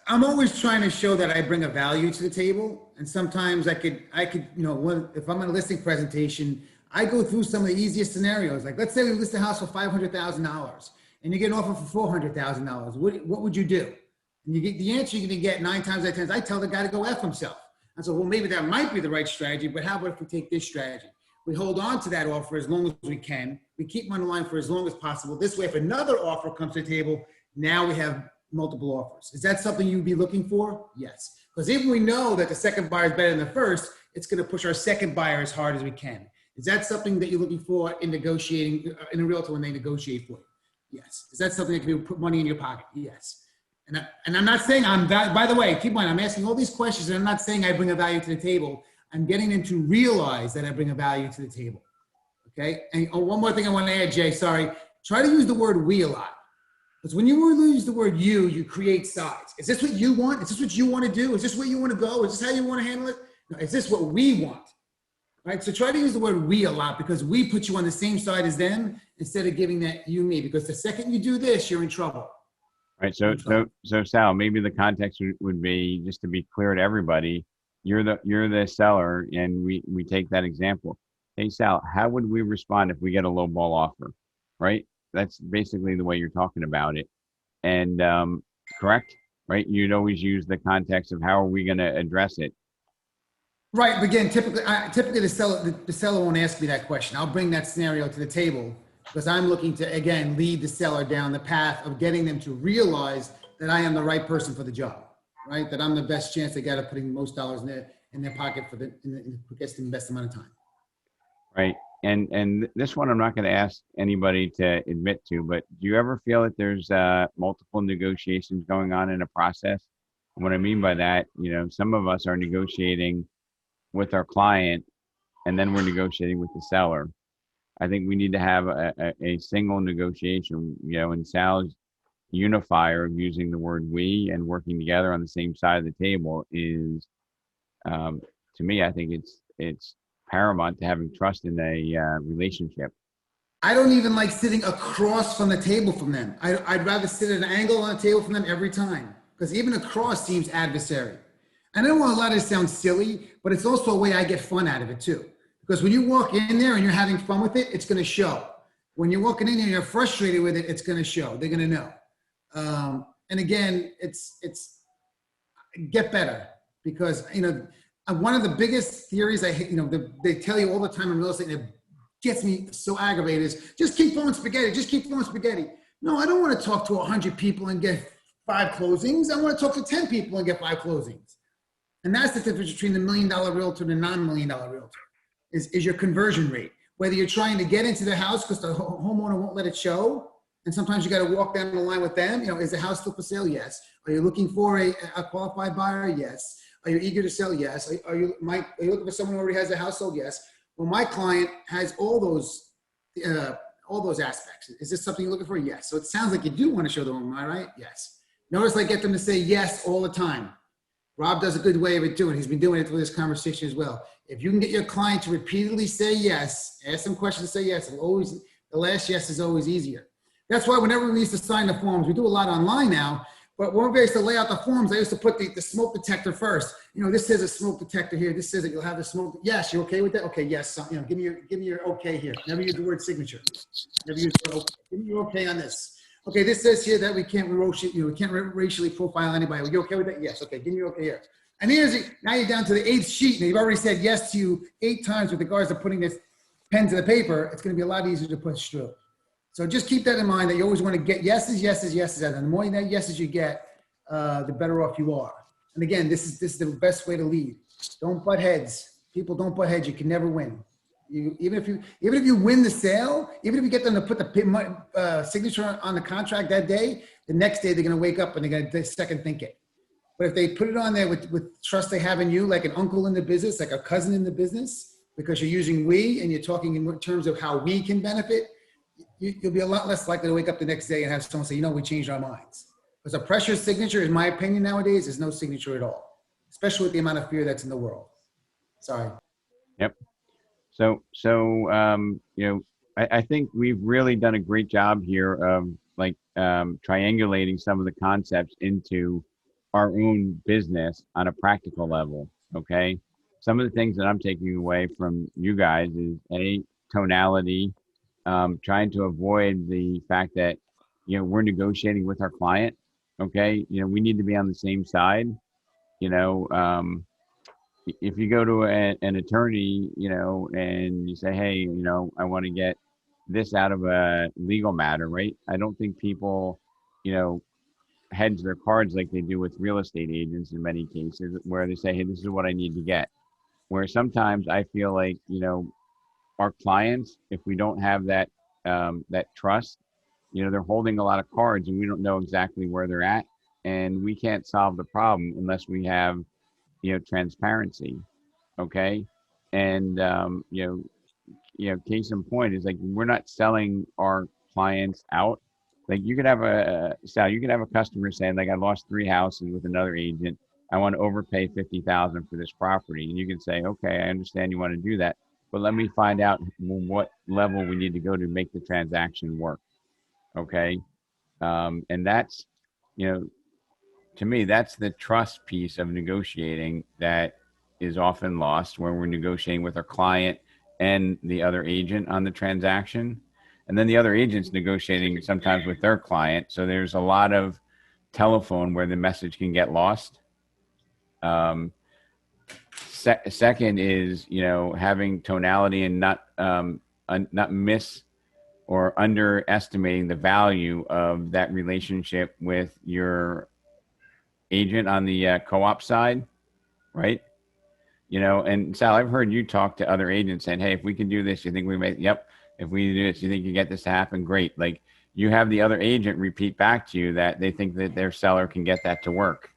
I'm always trying to show that I bring a value to the table. And sometimes I could, if I'm on a listing presentation, I go through some of the easiest scenarios. Like, let's say we list a house for $500,000 and you get an offer for $400,000. What would you do? And you get the answer you're going to get 9 times out of 10. I tell the guy to go F himself. And so, well, maybe that might be the right strategy, but how about if we take this strategy? We hold on to that offer as long as we can. We keep them on the line for as long as possible. This way, if another offer comes to the table, now we have multiple offers. Is that something you'd be looking for? Yes. Because if we know that the second buyer is better than the first, it's going to push our second buyer as hard as we can. Is that something that you're looking for in negotiating, in a realtor when they negotiate for you? Yes. Is that something that can put money in your pocket? Yes. And I'm not saying by the way, keep in mind, I'm asking all these questions and I'm not saying I bring a value to the table. I'm getting them to realize that I bring a value to the table. Okay. And one more thing I want to add, Jay, sorry. Try to use the word we a lot. Because when you use the word you create sides. Is this what you want? Is this what you want to do? Is this where you want to go? Is this how you want to handle it? No, is this what we want? Right? So try to use the word we a lot, because we put you on the same side as them instead of giving that you, me, because the second you do this, you're in trouble. Right. So Sal, maybe the context would be, just to be clear to everybody, you're the seller, and we take that example. Hey, Sal, how would we respond if we get a low ball offer? Right. That's basically the way you're talking about it. And correct. Right. You'd always use the context of how are we going to address it. Right, but again, typically the seller won't ask me that question. I'll bring that scenario to the table because I'm looking to, again, lead the seller down the path of getting them to realize that I am the right person for the job, right? That I'm the best chance they got of putting the most dollars in their pocket for who gets the best amount of time. Right. And this one I'm not going to ask anybody to admit to, but do you ever feel that there's multiple negotiations going on in a process? And what I mean by that, some of us are negotiating with our client and then we're negotiating with the seller. I think we need to have a single negotiation, and Sal's unifier of using the word we and working together on the same side of the table is, to me, I think it's paramount to having trust in a relationship. I don't even like sitting across from the table from them. I'd rather sit at an angle on the table from them every time because even across seems adversary. And I don't want to let it sound silly, but it's also a way I get fun out of it too. Because when you walk in there and you're having fun with it, it's going to show. When you're walking in there and you're frustrated with it, it's going to show. They're going to know. And again, it's get better because, one of the biggest theories I hate, they tell you all the time in real estate, and it gets me so aggravated is just keep throwing spaghetti, just keep throwing spaghetti. No, I don't want to talk to 100 people and get 5 closings. I want to talk to 10 people and get 5 closings. And that's the difference between the $1 million realtor and the non-$1 million realtor is your conversion rate. Whether you're trying to get into the house because the homeowner won't let it show. And sometimes you got to walk down the line with them. Is the house still for sale? Yes. Are you looking for a qualified buyer? Yes. Are you eager to sell? Yes. Are you looking for someone who already has a house sold? Yes. Well, my client has all those aspects. Is this something you're looking for? Yes. So it sounds like you do want to show them, am I right? Yes. Notice I get them to say yes all the time. Rob does a good way of it too, and he's been doing it through this conversation as well. If you can get your client to repeatedly say yes, ask them questions, say yes, and the last yes is always easier. That's why whenever we used to sign the forms, we do a lot online now, but when we used to lay out the forms, I used to put the smoke detector first. This says a smoke detector here. This says that you'll have the smoke. Yes, you okay with that? Okay, yes. Give me your okay here. Never use the word signature. Never use the okay. Give me your okay on this. Okay, this says here that we can't racially profile anybody. Are you okay with that? Yes. Okay, give me your okay here. And now you're down to the 8th sheet, and you've already said yes to you 8 times with regards to putting this pen to the paper. It's going to be a lot easier to push through. So just keep that in mind that you always want to get yeses, yeses, yeses. And the more yeses you get, the better off you are. And again, this is the best way to lead. Don't butt heads. People don't butt heads. You can never win. Even if you win the sale, even if you get them to put the signature on the contract that day, the next day they're going to wake up and they're going to second think it. But if they put it on there with trust they have in you, like an uncle in the business, like a cousin in the business, because you're using we and you're talking in terms of how we can benefit, you'll be a lot less likely to wake up the next day and have someone say, we changed our minds. Because a pressure signature, in my opinion nowadays, is no signature at all, especially with the amount of fear that's in the world. Sorry. Yep. So I think we've really done a great job here of triangulating some of the concepts into our own business on a practical level. Okay. Some of the things that I'm taking away from you guys is tonality, trying to avoid the fact that, we're negotiating with our client. Okay. We need to be on the same side. If you go to an attorney, and you say, hey, I want to get this out of a legal matter, right? I don't think people, hedge their cards like they do with real estate agents in many cases, where they say, hey, this is what I need to get. Where sometimes I feel like, our clients, if we don't have that trust, they're holding a lot of cards and we don't know exactly where they're at, and we can't solve the problem unless we have transparency. Okay. And, case in point is like, we're not selling our clients out. Like you could have a customer saying like, I lost 3 houses with another agent. I want to overpay $50,000 for this property. And you can say, okay, I understand you want to do that, but let me find out what level we need to go to make the transaction work. Okay. And that's, to me, that's the trust piece of negotiating that is often lost, where we're negotiating with our client and the other agent on the transaction. And then the other agent's negotiating sometimes with their client. So there's a lot of telephone where the message can get lost. second is, having tonality and not miss or underestimating the value of that relationship with your agent on the co-op side, right? And Sal, I've heard you talk to other agents saying, hey, if we can do this, you think we may, yep. If we do this, you think you get this to happen? Great. Like, you have the other agent repeat back to you that they think that their seller can get that to work.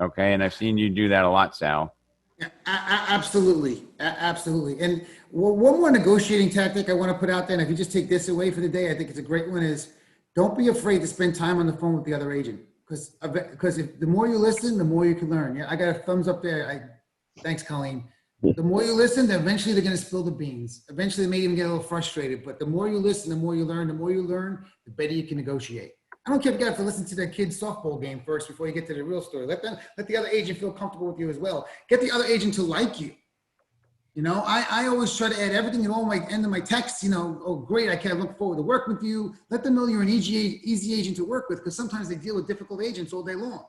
Okay. And I've seen you do that a lot, Sal. Yeah, absolutely. Absolutely. And one more negotiating tactic I want to put out there, and if you just take this away for the day, I think it's a great one, is don't be afraid to spend time on the phone with the other agent. Because the more you listen, the more you can learn. Yeah, I got a thumbs up there. Thanks, Colleen. The more you listen, eventually they're going to spill the beans. Eventually they may even get a little frustrated, but the more you listen, the more you learn, the better you can negotiate. I don't care if you have to listen to their kid's softball game first before you get to the real story. Let the other agent feel comfortable with you as well. Get the other agent to like you. I always try to add everything in all my end of my texts. Oh, great, I can't look forward to work with you. Let them know you're an easy agent to work with, because sometimes they deal with difficult agents all day long.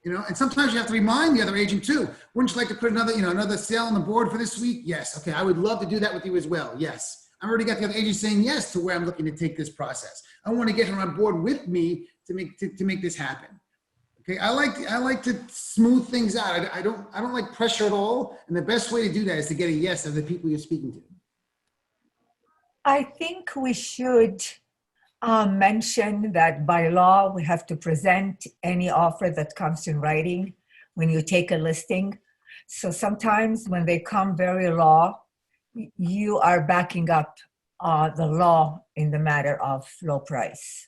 And sometimes you have to remind the other agent too. Wouldn't you like to put another sale on the board for this week? Yes. Okay, I would love to do that with you as well. Yes. I already got the other agent saying yes to where I'm looking to take this process. I want to get her on board with me to make this happen. Okay, I like to smooth things out. I don't like pressure at all. And the best way to do that is to get a yes of the people you're speaking to. I think we should mention that by law, we have to present any offer that comes in writing when you take a listing. So sometimes when they come very raw, you are backing up the law in the matter of low price.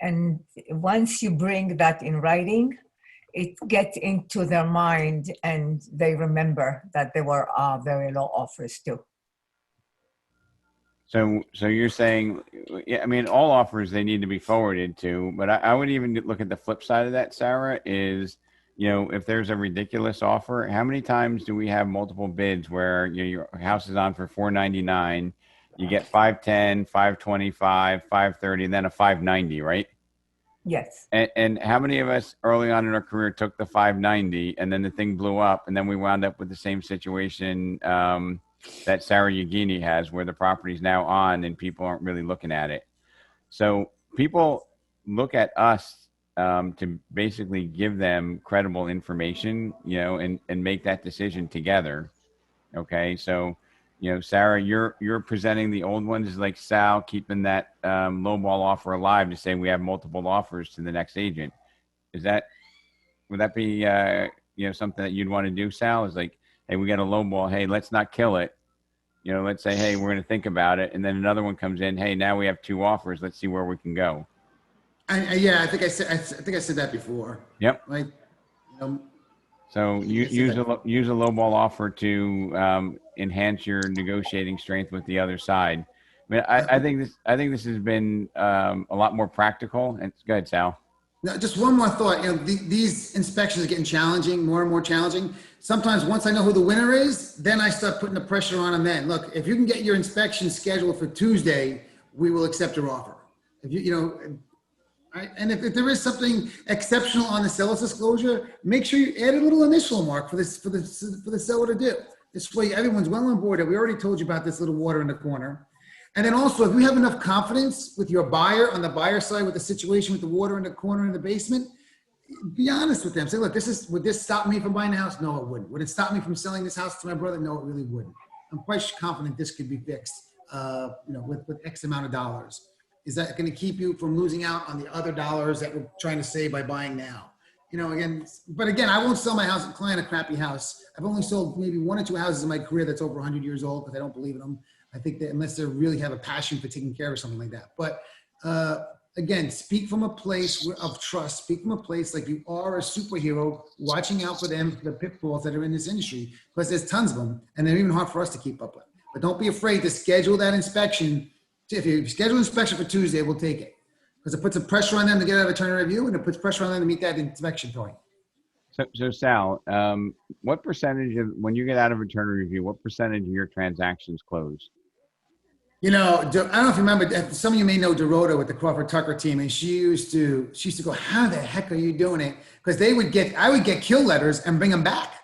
And once you bring that in writing, it gets into their mind and they remember that there were very low offers too. So you're saying, yeah, I mean, all offers, they need to be forwarded to, but I would even look at the flip side of that, Sarah, is, if there's a ridiculous offer, how many times do we have multiple bids where your house is on for $499, you get 510, 525, 530, and then a 590, right? Yes. And how many of us early on in our career took the 590 and then the thing blew up and then we wound up with the same situation that Sarah Yagini has, where the property's now on and people aren't really looking at it. So people look at us to basically give them credible information, and make that decision together. Okay. So, Sarah, you're presenting the old ones, like Sal, keeping that lowball offer alive to say we have multiple offers to the next agent. Would that be, something that you'd want to do, Sal? Is like, hey, we got a lowball. Hey, let's not kill it. Let's say, hey, we're going to think about it. And then another one comes in. Hey, now we have two offers. Let's see where we can go. I think I said that before. Yep. Like, so use a lowball offer to enhance your negotiating strength with the other side. I mean, I think this has been a lot more practical. And go ahead, Sal. Now, just one more thought. These inspections are getting challenging, more and more challenging. Sometimes once I know who the winner is, then I start putting the pressure on them. Then look, if you can get your inspection scheduled for Tuesday, we will accept your offer. If and if there is something exceptional on the seller's disclosure, make sure you add a little initial mark for the seller to do. This way, everyone's well on board that we already told you about this little water in the corner. And then also, if you have enough confidence with your buyer on the buyer side with the situation with the water in the corner in the basement, be honest with them. Say, look, would this stop me from buying a house? No, it wouldn't. Would it stop me from selling this house to my brother? No, it really wouldn't. I'm quite confident this could be fixed, with X amount of dollars. Is that going to keep you from losing out on the other dollars that we're trying to save by buying now? But again, I won't sell my house and client a crappy house. I've only sold maybe 1 or 2 houses in my career that's over 100 years old because I don't believe in them. I think that unless they really have a passion for taking care of something like that. But again, speak from a place of trust. Speak from a place like you are a superhero, watching out for them, the pitfalls that are in this industry, because there's tons of them, and they're even hard for us to keep up with. But don't be afraid to schedule that inspection. If you schedule an inspection for Tuesday, we'll take it. Because it puts a pressure on them to get out of attorney review, and it puts pressure on them to meet that inspection point. So Sal, what percentage of, when you get out of attorney review, what percentage of your transactions close? I don't know if you remember, some of you may know Dorota with the Crawford Tucker team, and she used to go, how the heck are you doing it? Because I would get kill letters and bring them back.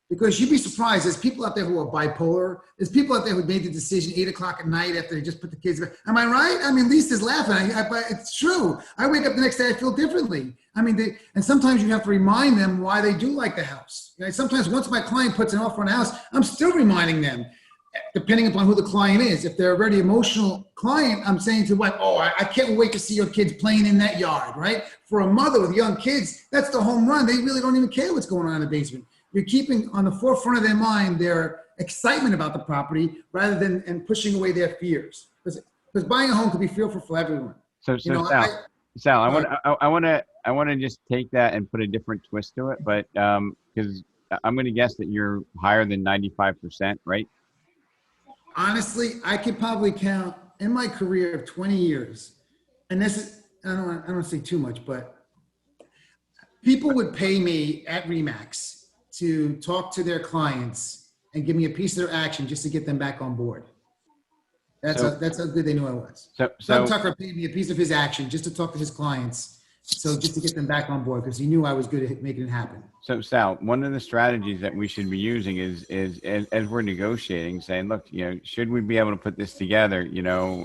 Because you'd be surprised. There's people out there who are bipolar. There's people out there who made the decision 8 o'clock at night after they just put the kids to bed. Am I right? I mean, Lisa's laughing. But it's true. I wake up the next day, I feel differently. I mean, and sometimes you have to remind them why they do like the house. You know, sometimes once my client puts an offer on a house, I'm still reminding them, depending upon who the client is. If they're a very emotional client, I'm saying to them, oh, I can't wait to see your kids playing in that yard, right? For a mother with young kids, that's the home run. They really don't even care what's going on in the basement. You're keeping on the forefront of their mind their excitement about the property rather than and pushing away their fears. Because buying a home can be fearful for everyone. So Sal, I want to just take that and put a different twist to it, but because I'm going to guess that you're higher than 95%, right? Honestly, I could probably count in my career of 20 years, and this is, I don't want to say too much, but people would pay me at RE/MAX to talk to their clients and give me a piece of their action just to get them back on board. That's how good they knew I was. Doug Tucker paid me a piece of his action just to talk to his clients, so just to get them back on board because he knew I was good at making it happen. So Sal, one of the strategies that we should be using is as we're negotiating, saying, look, you know, should we be able to put this together? You know,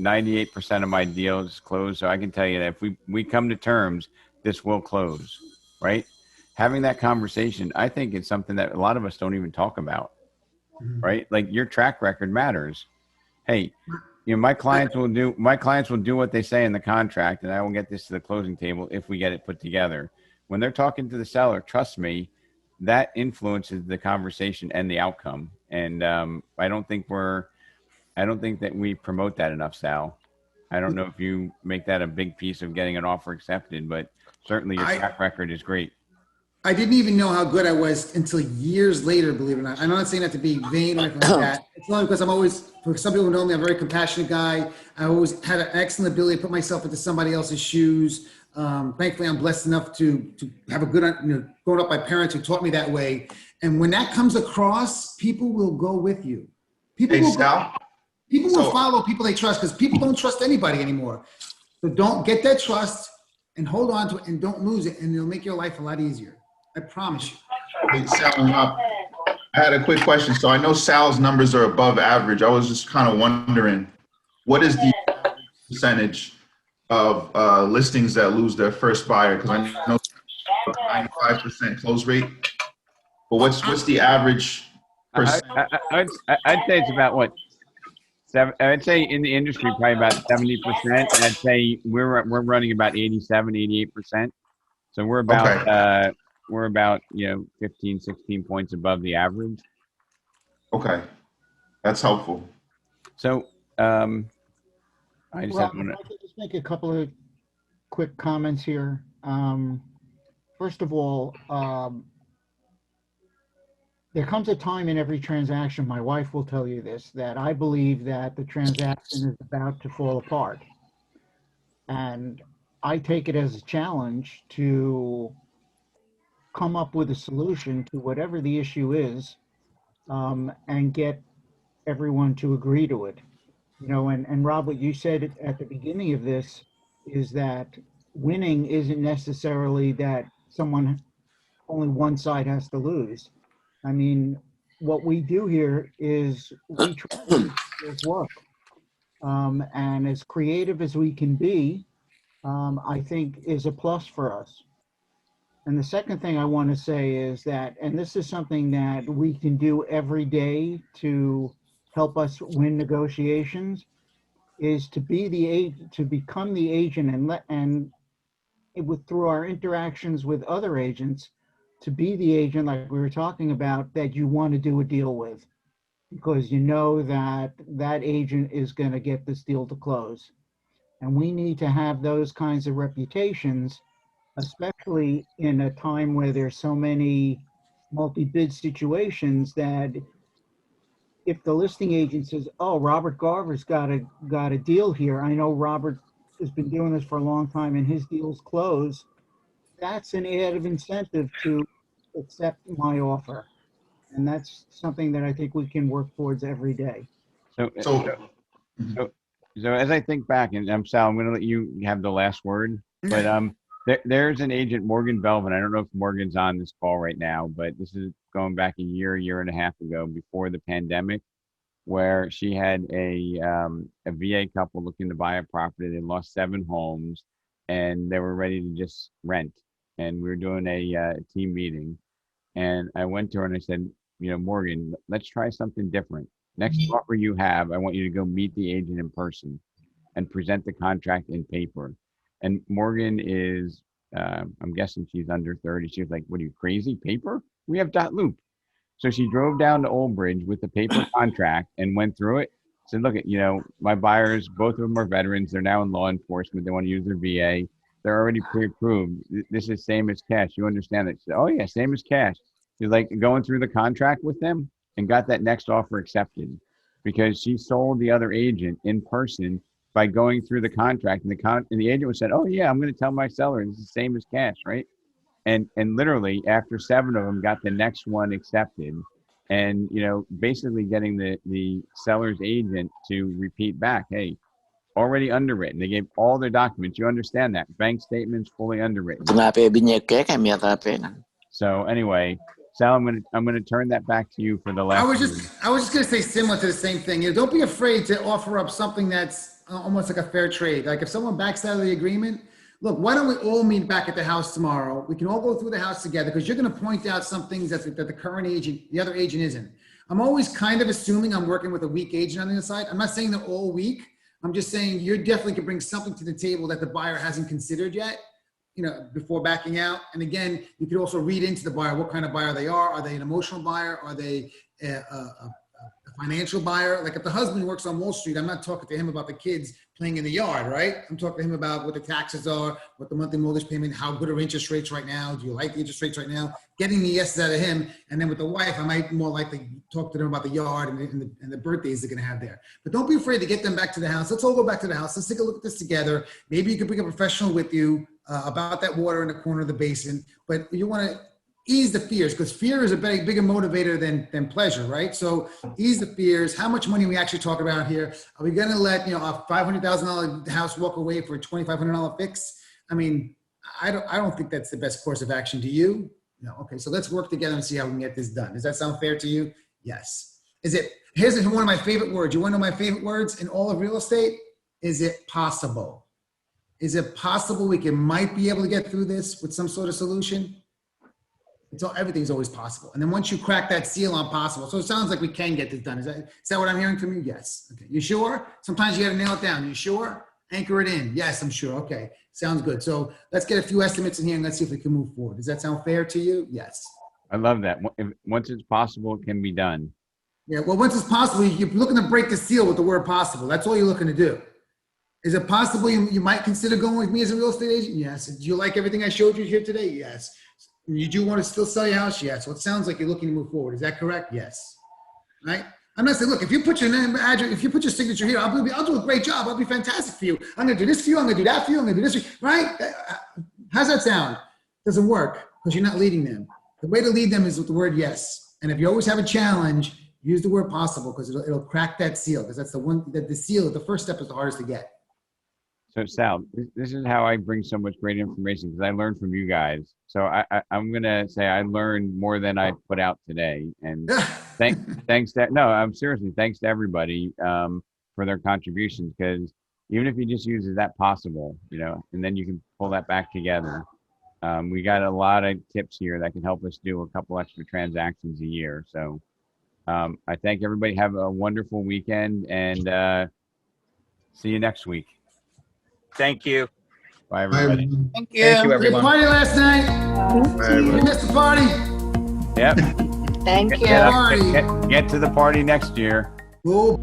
98% of my deals close, so I can tell you that if we come to terms, this will close, right? Having that conversation, I think it's something that a lot of us don't even talk about, right? Like your track record matters. Hey, you know, my clients will do what they say in the contract, and I will get this to the closing table if we get it put together. When they're talking to the seller, trust me, that influences the conversation and the outcome. And I don't think that we promote that enough, Sal. I don't know if you make that a big piece of getting an offer accepted, but certainly your track record is great. I didn't even know how good I was until years later, believe it or not. I'm not saying that to be vain or anything like that. It's only because I'm always, for some people who know me, I'm a very compassionate guy. I always had an excellent ability to put myself into somebody else's shoes. Thankfully, I'm blessed enough to have a good, you know, growing up by parents who taught me that way. And when that comes across, people will go with you. People will follow people they trust because people don't trust anybody anymore. So don't get that trust and hold on to it and don't lose it, and it'll make your life a lot easier. I promise you. Hey, Sal, I had a quick question. So I know Sal's numbers are above average. I was just kind of wondering, what is the percentage of listings that lose their first buyer? Because I know 95% close rate. But what's the average percent? I'd say it's about what? I'd say in the industry probably about 70%. And I'd say we're running about 87, 88%. So we're about we're about, you know, 15, 16 points above the average. Okay, that's helpful. So I could just make a couple of quick comments here. First of all, there comes a time in every transaction, my wife will tell you this, that I believe that the transaction is about to fall apart. And I take it as a challenge to come up with a solution to whatever the issue is, and get everyone to agree to it. You know, and Rob, what you said at the beginning of this is that winning isn't necessarily that only one side has to lose. I mean, what we do here is we try to make this work. And as creative as we can be, I think is a plus for us. And the second thing I want to say is that, and this is something that we can do every day to help us win negotiations, is to become the agent through our interactions with other agents, to be the agent like we were talking about that you want to do a deal with, because you know that that agent is going to get this deal to close. And we need to have those kinds of reputations, especially in a time where there's so many multi-bid situations, that if the listing agent says, oh, Robert Garver's got a deal here, I know Robert has been doing this for a long time and his deals close, that's an added incentive to accept my offer. And that's something that I think we can work towards every day. So as I think back, and Sal, I'm going to let you have the last word, but There's an agent, Morgan Belvin. I don't know if Morgan's on this call right now, but this is going back a year and a half ago before the pandemic, where she had a VA couple looking to buy a property. They lost 7 homes and they were ready to just rent. And we were doing a team meeting. And I went to her and I said, Morgan, let's try something different. Next offer you have, I want you to go meet the agent in person and present the contract in paper. And Morgan is, I'm guessing she's under 30. She was like, what are you, crazy? Paper? We have .loop. So she drove down to Old Bridge with the paper contract and went through it. Said, look, my buyers, both of them are veterans. They're now in law enforcement. They want to use their VA. They're already pre-approved. This is same as cash. You understand that? She said, oh yeah, same as cash. She's like going through the contract with them and got that next offer accepted because she sold the other agent in person by going through the contract, and the agent said, "Oh yeah, I'm going to tell my seller this is the same as cash, right?" And literally after 7 of them got the next one accepted, and basically getting the seller's agent to repeat back, "Hey, already underwritten." They gave all their documents. You understand that? Bank statements fully underwritten. So anyway, Sal, I'm gonna turn that back to you for the last. I was just gonna say similar to the same thing. Don't be afraid to offer up something that's almost like a fair trade. Like if someone backs out of the agreement, look, why don't we all meet back at the house tomorrow? We can all go through the house together because you're going to point out some things that the current agent, the other agent isn't. I'm always kind of assuming I'm working with a weak agent on the other side. I'm not saying they're all weak. I'm just saying you definitely can bring something to the table that the buyer hasn't considered yet, before backing out. And again, you could also read into the buyer, what kind of buyer they are. Are they an emotional buyer? Are they a financial buyer? Like if the husband works on Wall Street, I'm not talking to him about the kids playing in the yard, right? I'm talking to him about what the taxes are, what the monthly mortgage payment, how good are interest rates right now? Do you like the interest rates right now? Getting the yeses out of him. And then with the wife, I might more likely talk to them about the yard and the birthdays they're going to have there. But don't be afraid to get them back to the house. Let's all go back to the house. Let's take a look at this together. Maybe you can bring a professional with you about that water in the corner of the basin. But you want to ease the fears, because fear is a bigger motivator than pleasure, right? So ease the fears. How much money are we actually talking about here? Are we going to let a $500,000 house walk away for a $2,500 fix? I mean, I don't think that's the best course of action. Do you? No. Okay, so let's work together and see how we can get this done. Does that sound fair to you? Yes. Here's one of my favorite words. You want to know my favorite words in all of real estate? Is it possible? Is it possible we might be able to get through this with some sort of solution? Everything's always possible. And then once you crack that seal on possible, so it sounds like we can get this done. Is that what I'm hearing from you? Yes. Okay. You sure? Sometimes you got to nail it down. You sure? Anchor it in. Yes, I'm sure. Okay. Sounds good. So let's get a few estimates in here and let's see if we can move forward. Does that sound fair to you? Yes. I love that. Once it's possible, it can be done. Yeah. Well, once it's possible, you're looking to break the seal with the word possible. That's all you're looking to do. Is it possible you might consider going with me as a real estate agent? Yes. Do you like everything I showed you here today? Yes. You do want to still sell your house? Yes. Well, it sounds like you're looking to move forward. Is that correct? Yes. Right? I'm not saying, look, if you put your name, address, if you put your signature here, I'll do a great job. I'll be fantastic for you. I'm going to do this for you. I'm going to do that for you. I'm going to do this for you. Right? How's that sound? Doesn't work because you're not leading them. The way to lead them is with the word yes. And if you always have a challenge, use the word possible because it'll crack that seal, because that's the one that the seal, the first step is the hardest to get. So Sal, this is how I bring so much great information, because I learned from you guys. So I'm going to say I learned more than I put out today. And thanks to everybody for their contributions, because even if you just use "is that possible," and then you can pull that back together. We got a lot of tips here that can help us do a couple extra transactions a year. So I thank everybody. Have a wonderful weekend, and see you next week. Thank you. Bye, everybody. Thank you. Thank you, everyone. Good party last night. You missed the party. Yep. Thank you. Get to the party next year. Cool.